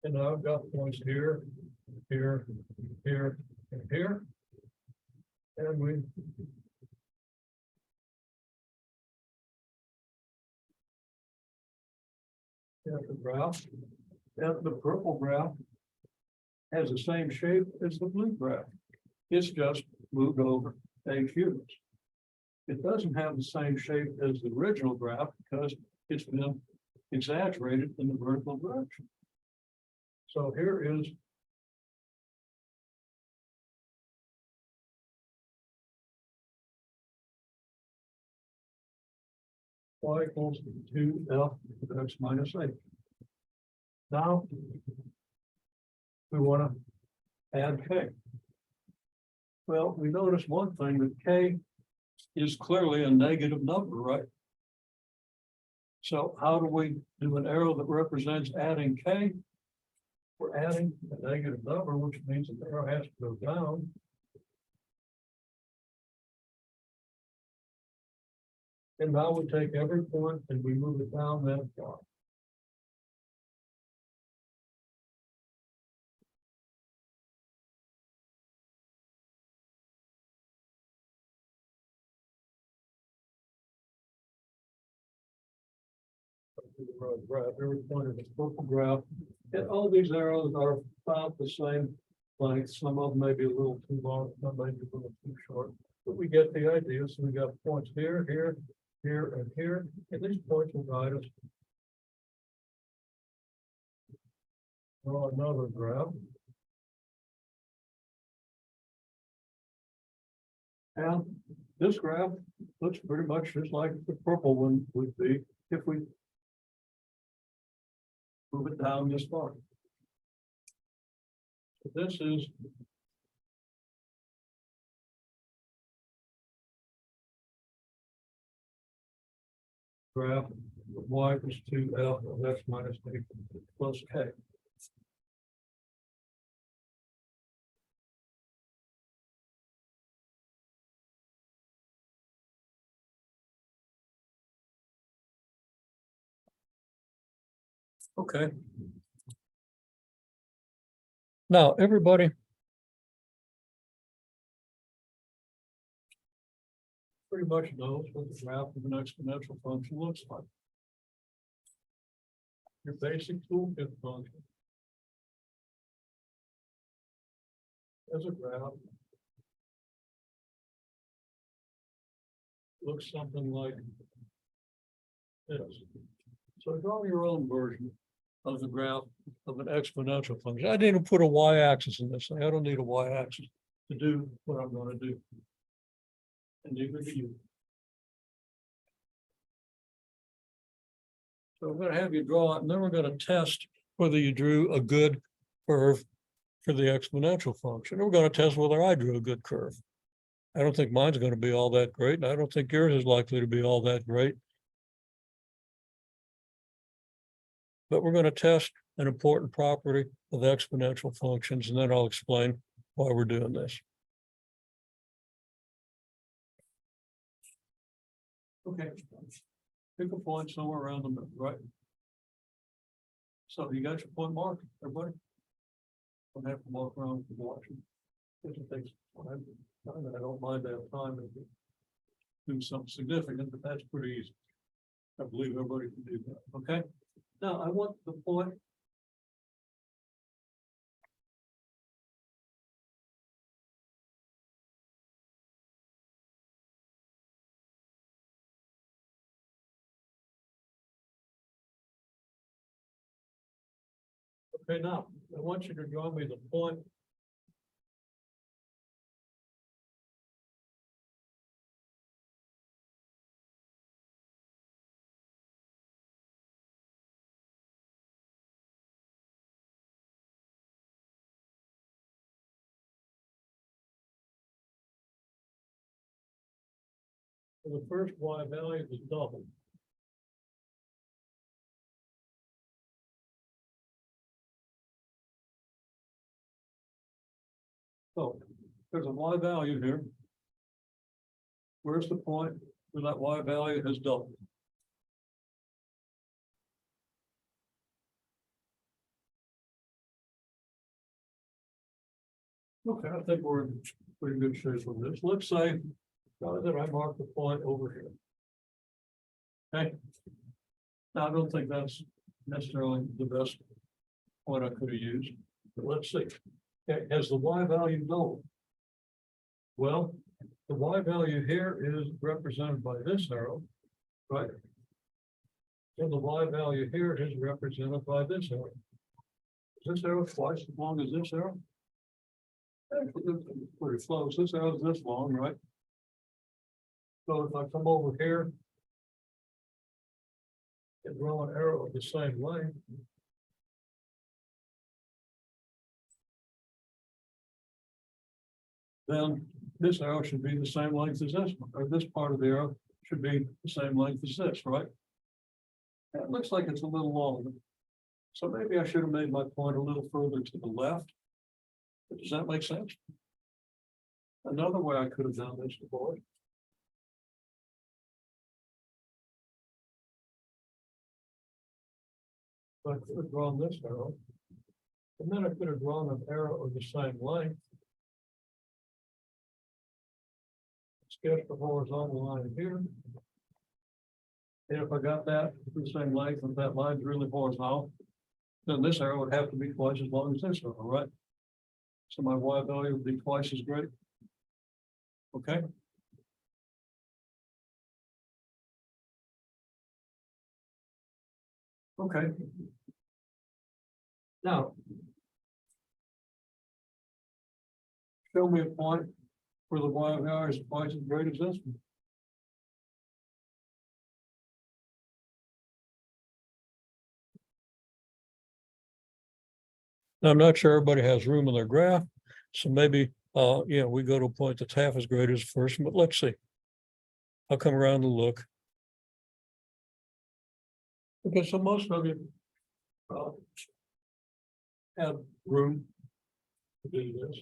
And now I've got points here, here, here, and here. And we have the graph. And the purple graph has the same shape as the blue graph. It's just moved over a cubits. It doesn't have the same shape as the original graph because it's been exaggerated in the vertical direction. So here is y equals 2f to the x minus 8. Now we want to add k. Well, we notice one thing, that k is clearly a negative number, right? So how do we do an arrow that represents adding k? We're adding a negative number, which means the arrow has to go down. And now we take every point and we move it down that far. Every point in this purple graph, and all these arrows are about the same length. Some of them may be a little too long, some may be a little too short, but we get the idea. So we got points here, here, here, and here, and these points will guide us. Draw another graph. And this graph looks pretty much just like the purple one would be if we move it down this far. So this is graph of y equals 2f of x minus 8 plus k. Okay. Now, everybody pretty much knows what the graph of an exponential function looks like. Your basic toolkit function as a graph looks something like this. So draw your own version of the graph of an exponential function. I didn't put a y-axis in this thing. I don't need a y-axis to do what I'm going to do. And neither do you. So we're going to have you draw it, and then we're going to test whether you drew a good curve for the exponential function. And we're going to test whether I drew a good curve. I don't think mine's going to be all that great, and I don't think yours is likely to be all that great. But we're going to test an important property of exponential functions, and then I'll explain why we're doing this. Okay, pick a point somewhere around the middle, right? So you got your point mark, everybody? Don't have to walk around watching. It takes time. I don't mind that time to do something significant, but that's pretty easy. I believe everybody can do that. Okay. Now I want the point. Okay, now I want you to draw me the point. So the first Y value is double. So there's a Y value here. Where's the point where that Y value has doubled? Okay, I think we're in pretty good shape with this. Let's say that I mark the point over here. Okay. Now, I don't think that's necessarily the best point I could have used, but let's see. Okay, has the Y value doubled? Well, the Y value here is represented by this arrow, right? And the Y value here is represented by this arrow. Is this arrow twice as long as this arrow? Actually, it's pretty close. This arrow is this long, right? So if I come over here and draw an arrow of the same length, then this arrow should be the same length as this one, or this part of the arrow should be the same length as this, right? And it looks like it's a little longer. So maybe I should have made my point a little further to the left. But does that make sense? Another way I could have done this before. I could have drawn this arrow. And then I could have drawn an arrow of the same length. Sketch the horizontal line here. And if I got that the same length, and that line's really horizontal, then this arrow would have to be twice as long as this arrow, right? So my Y value would be twice as great. Okay. Okay. Now, show me a point where the Y value is twice as great as this one. Now, I'm not sure everybody has room in their graph, so maybe, we go to a point that's half as great as the first, but let's see. I'll come around and look. Okay, so most of you have room to do this.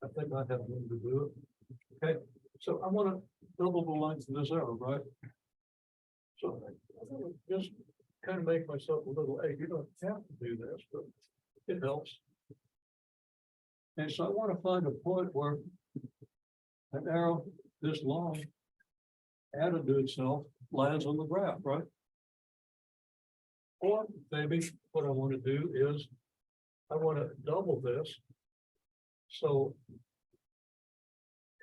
I think I have room to do it. Okay, so I want to double the length of this arrow, right? So I'm gonna just kind of make myself a little, hey, you don't have to do this, but it helps. And so I want to find a point where an arrow this long added to itself lands on the graph, right? Or maybe what I want to do is I want to double this. So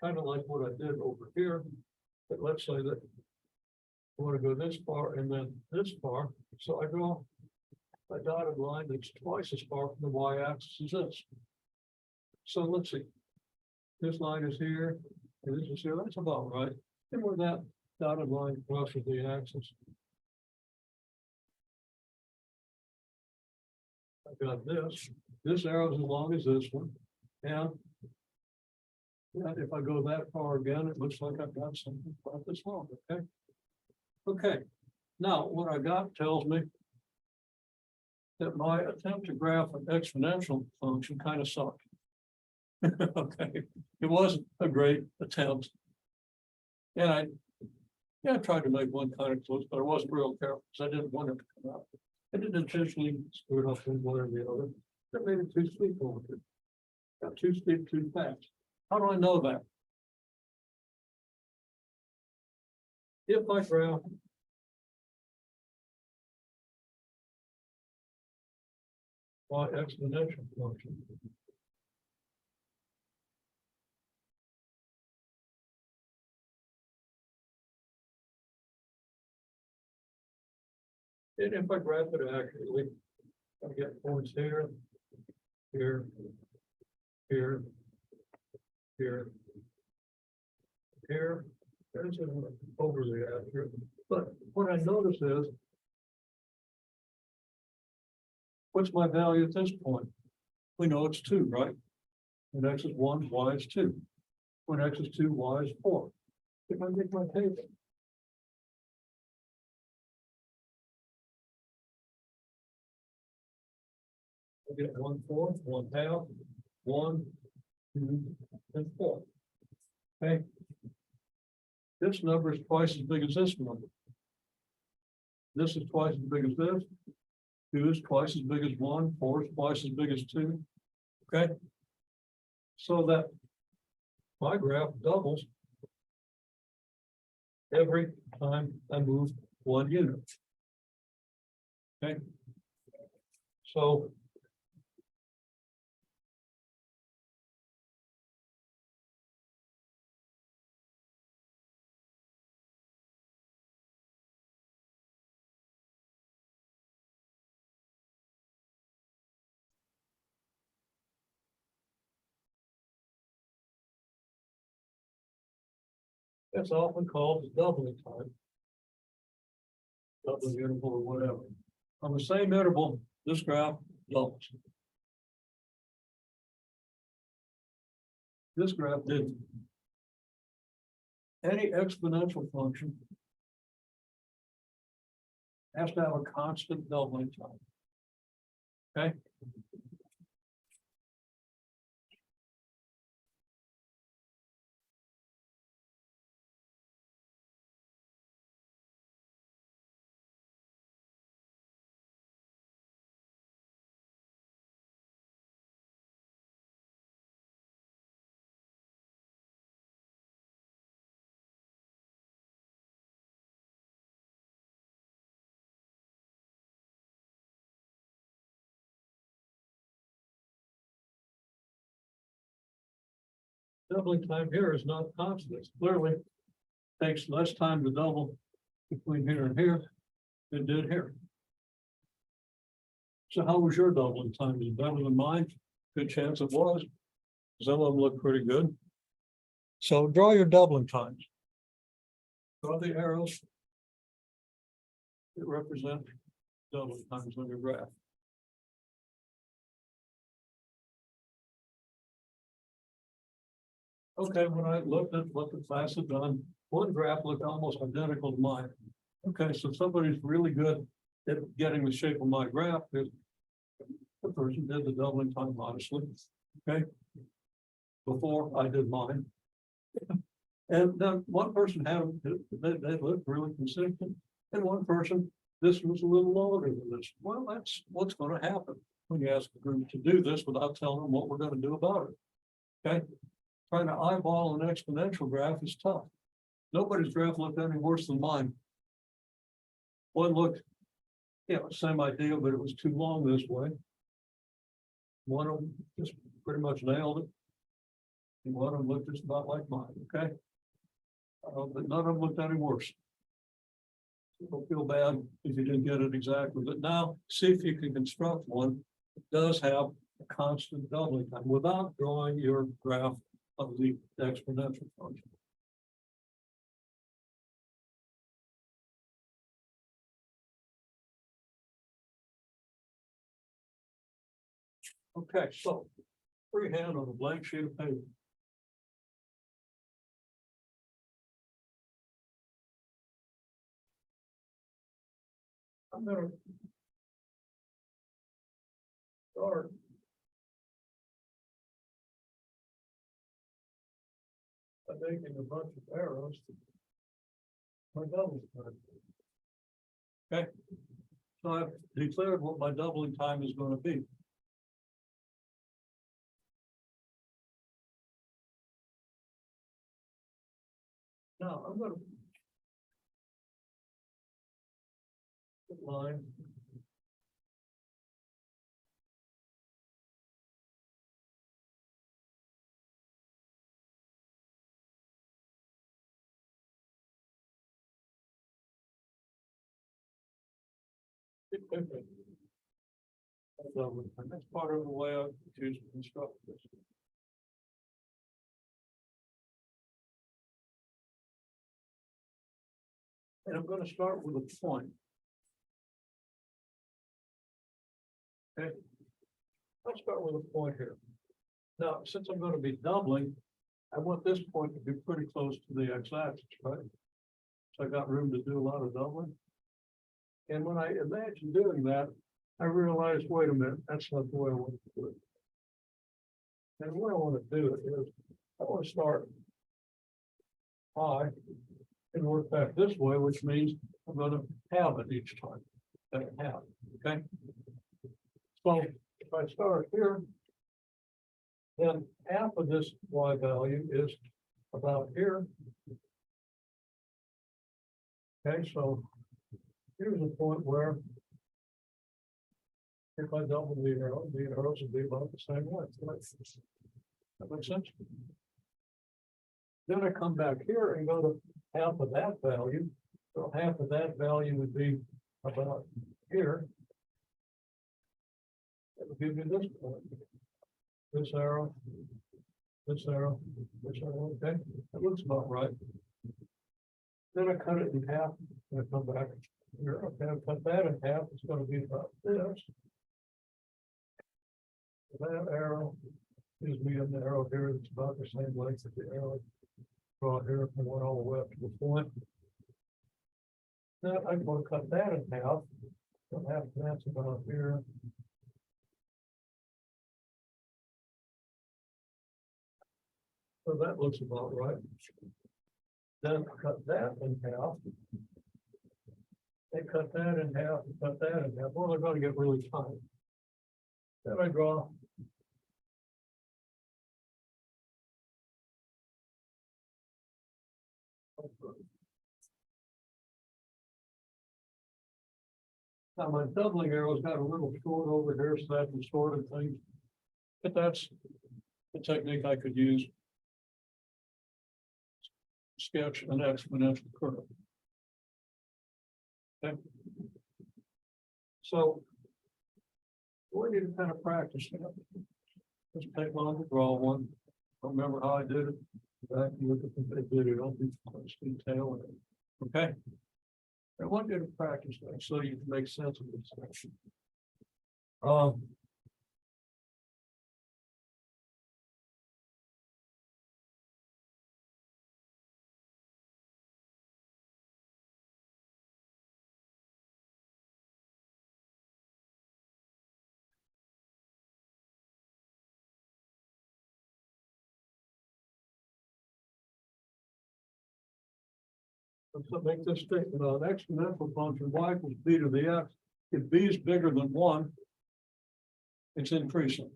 kind of like what I did over here, but let's say that I want to go this far and then this far. So I draw a dotted line that's twice as far from the Y-axis as this. So let's see. This line is here, and this is here. That's about right. And where that dotted line crosses the axis. I've got this. This arrow is as long as this one. And if I go that far again, it looks like I've got something about this long. Okay. Okay. Now, what I got tells me that my attempt to graph an exponential function kind of sucked. Okay, it wasn't a great attempt. And I tried to make one kind of close, but I wasn't real careful because I didn't want it to come out. I didn't intentionally screw it up in one or the other. That made it too steep over here. Got too steep too fast. How do I know that? If I graph my exponential function, and if I graph it accurately, I get points here, here, here, here, here. That's overly accurate. But what I notice is, what's my value at this point? We know it's 2, right? When X is 1, Y is 2. When X is 2, Y is 4. If I make my table, I get 1/4, 1/2, 1, 2, and 4. Okay. This number is twice as big as this number. This is twice as big as this. 2 is twice as big as 1, 4 is twice as big as 2. Okay. So that my graph doubles every time I move 1 unit. Okay. So it's often called the doubling time. Doubling interval or whatever. On the same interval, this graph doubles. This graph didn't. Any exponential function has to have a constant doubling time. Okay. Doubling time here is not constant. Clearly takes less time to double between here and here than it did here. So how was your doubling time? Is it better than mine? Good chance it was. Some of them look pretty good. So draw your doubling times. Draw the arrows that represent doubling times on your graph. Okay, when I looked at what the class had done, one graph looked almost identical to mine. Okay, so somebody's really good at getting the shape of my graph. The person did the doubling time modestly. Okay. Before I did mine. And then one person had they looked really consistent. And one person, this was a little longer than this. Well, that's what's going to happen when you ask a group to do this without telling them what we're going to do about it. Okay. Trying to eyeball an exponential graph is tough. Nobody's graph looked any worse than mine. One looked, same idea, but it was too long this way. One of them just pretty much nailed it. And one of them looked just about like mine, okay? But none of them looked any worse. Don't feel bad if you didn't get it exactly, but now see if you can construct one that does have a constant doubling time without drawing your graph of the exponential function. Okay, so freehand on a blank sheet of paper. I'm gonna start by making a bunch of arrows. My doubling time. Okay, so I've declared what my doubling time is going to be. Now I'm going to put line. That's part of the way I choose to construct this. And I'm going to start with a point. Okay. I'll start with a point here. Now, since I'm going to be doubling, I want this point to be pretty close to the x-axis, right? So I got room to do a lot of doubling. And when I imagine doing that, I realized, wait a minute, that's not the way I want to do it. And what I want to do is, I want to start high and work back this way, which means I'm going to have it each time. Half, okay? So if I start here, then half of this y value is about here. Okay, so here's a point where if I double the arrows would be about the same length. That makes sense? Then I come back here and go to half of that value. So half of that value would be about here. That would give me this point. This arrow, this arrow, this arrow, okay? That looks about right. Then I cut it in half and I come back here. Okay, I cut that in half. It's going to be about this. That arrow gives me an arrow here that's about the same length as the arrow brought here and went all the way up to the point. Now I'm going to cut that in half. So half that's about here. So that looks about right. Then cut that in half. They cut that in half, and cut that in half. Well, they're going to get really tight. Then I draw. Now my doubling arrow's got a little short over here, so that's distorted things. But that's the technique I could use. Sketch an exponential curve. Okay. So we need to kind of practice that. Let's take long to draw one. Don't remember how I did it. Back and look at the video. Don't be close detail in it. Okay. I want you to practice that so you can make sense of this section. Let's make this statement of an exponential function y equals b to the x. If b is bigger than 1, it's increasing.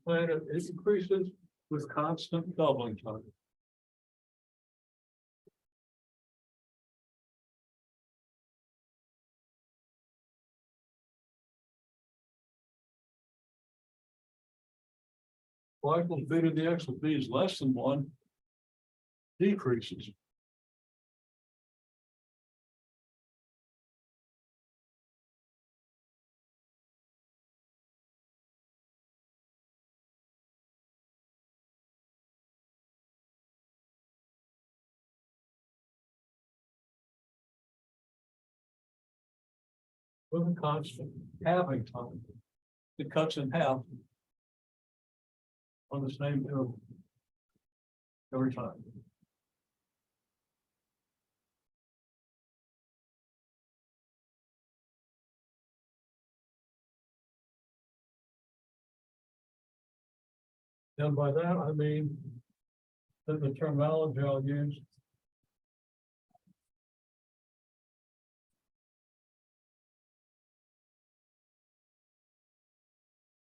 And it increases with constant doubling time. Y equals b to the x if b is less than 1, decreases. With a constant halving time. It cuts in half on the same interval every time. And by that, I mean that the terminology I'll use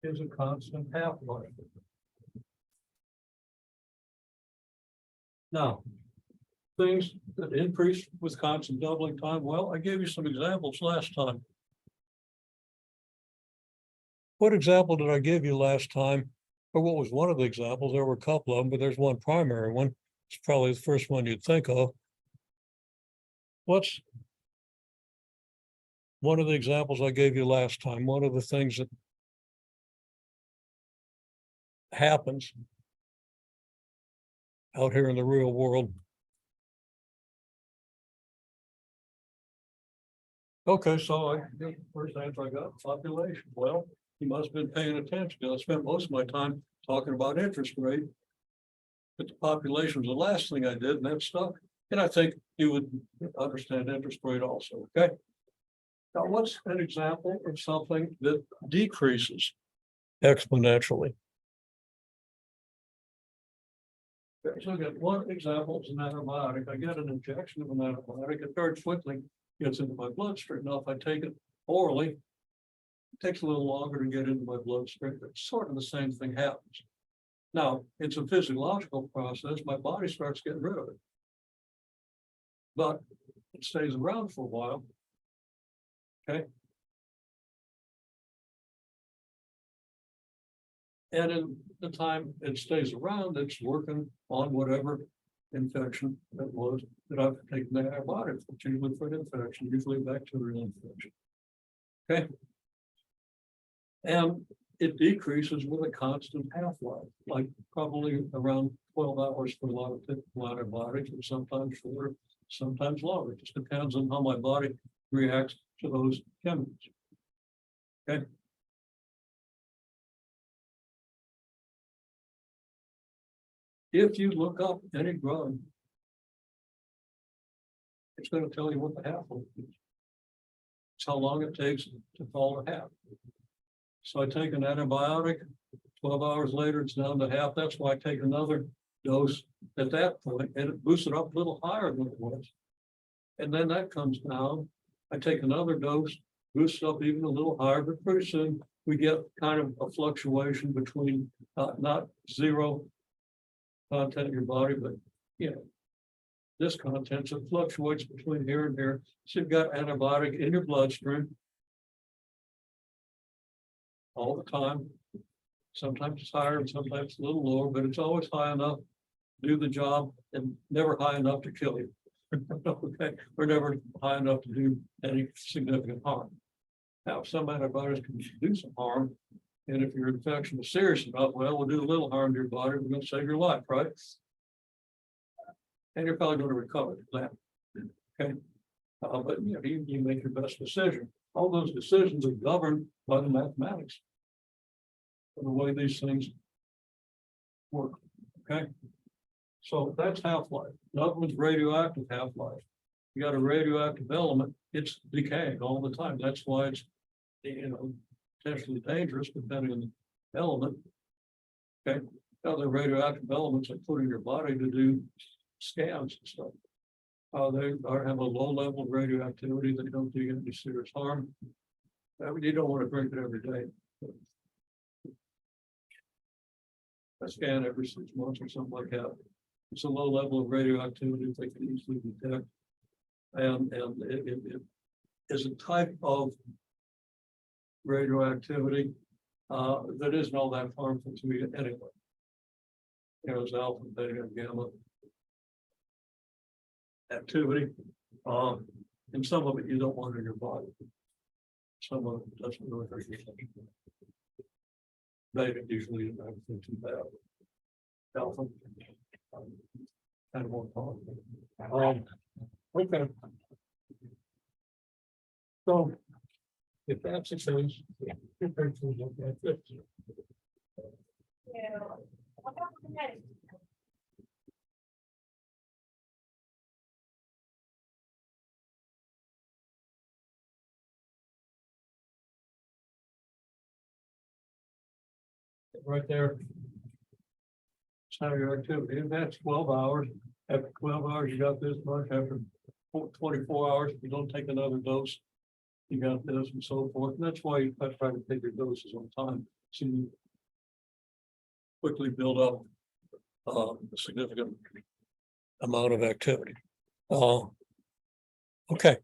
is a constant half-life. Now, things that increase with constant doubling time, well, I gave you some examples last time. What example did I give you last time? Or what was one of the examples? There were a couple of them, but there's one primary one. It's probably the first one you'd think of. What's one of the examples I gave you last time? One of the things that happens out here in the real world Okay, so the first answer I got, population. Well, he must have been paying attention. I spent most of my time talking about interest rate. But the population was the last thing I did, and that stuck. And I think you would understand interest rate also, okay? Now, what's an example of something that decreases exponentially? Okay, so I got one example is an antibiotic. I get an injection of an antibiotic. It very quickly gets into my bloodstream. Now, if I take it orally, it takes a little longer to get into my bloodstream, but sort of the same thing happens. Now, it's a physiological process. My body starts getting rid of it. But it stays around for a while. Okay. And in the time it stays around, it's working on whatever infection it was that I've taken the antibiotic for, usually for an infection, usually a bacterial infection. Okay. And it decreases with a constant half-life, like probably around 12 hours for a lot of typical antibiotics, and sometimes shorter, sometimes longer. It just depends on how my body reacts to those chemicals. Okay. If you look up any drug, it's going to tell you what the half-life is. It's how long it takes to fall to half. So I take an antibiotic, 12 hours later, it's down to half. That's why I take another dose at that point, and it boosts it up a little higher than it was. And then that comes down. I take another dose, boosts up even a little higher, but pretty soon we get kind of a fluctuation between not zero content in your body, but this content, so it fluctuates between here and here. So you've got antibiotic in your bloodstream all the time. Sometimes it's higher and sometimes a little lower, but it's always high enough to do the job and never high enough to kill you. Okay, or never high enough to do any significant harm. Now, some antibiotics can do some harm, and if your infection is serious enough, well, we'll do a little harm to your body. We're going to save your life, right? And you're probably going to recover from that. Okay, but you make your best decision. All those decisions are governed by the mathematics, the way these things work. Okay, so that's half-life. Another one's radioactive half-life. You got a radioactive element, it's decaying all the time. That's why it's potentially dangerous depending on the element. Okay, now the radioactive elements are put in your body to do scans and stuff. They have a low level of radioactivity. They don't do any serious harm. I mean, you don't want to drink it every day. A scan every 6 months or something like that. It's a low level of radioactivity they can easily detect. And it is a type of radioactivity that isn't all that harmful to you anyway. There's alpha, beta, and gamma activity, and some of it you don't want in your body. Some of it doesn't really hurt your body. Beta usually isn't anything too bad. Alpha, kind of more common. Okay. So, if that's the case, right there. It's how your activity, and that's 12 hours. After 12 hours, you got this much. After 24 hours, if you don't take another dose, you got this and so forth. And that's why you try to take your doses on time, so you quickly build up a significant amount of activity. Okay.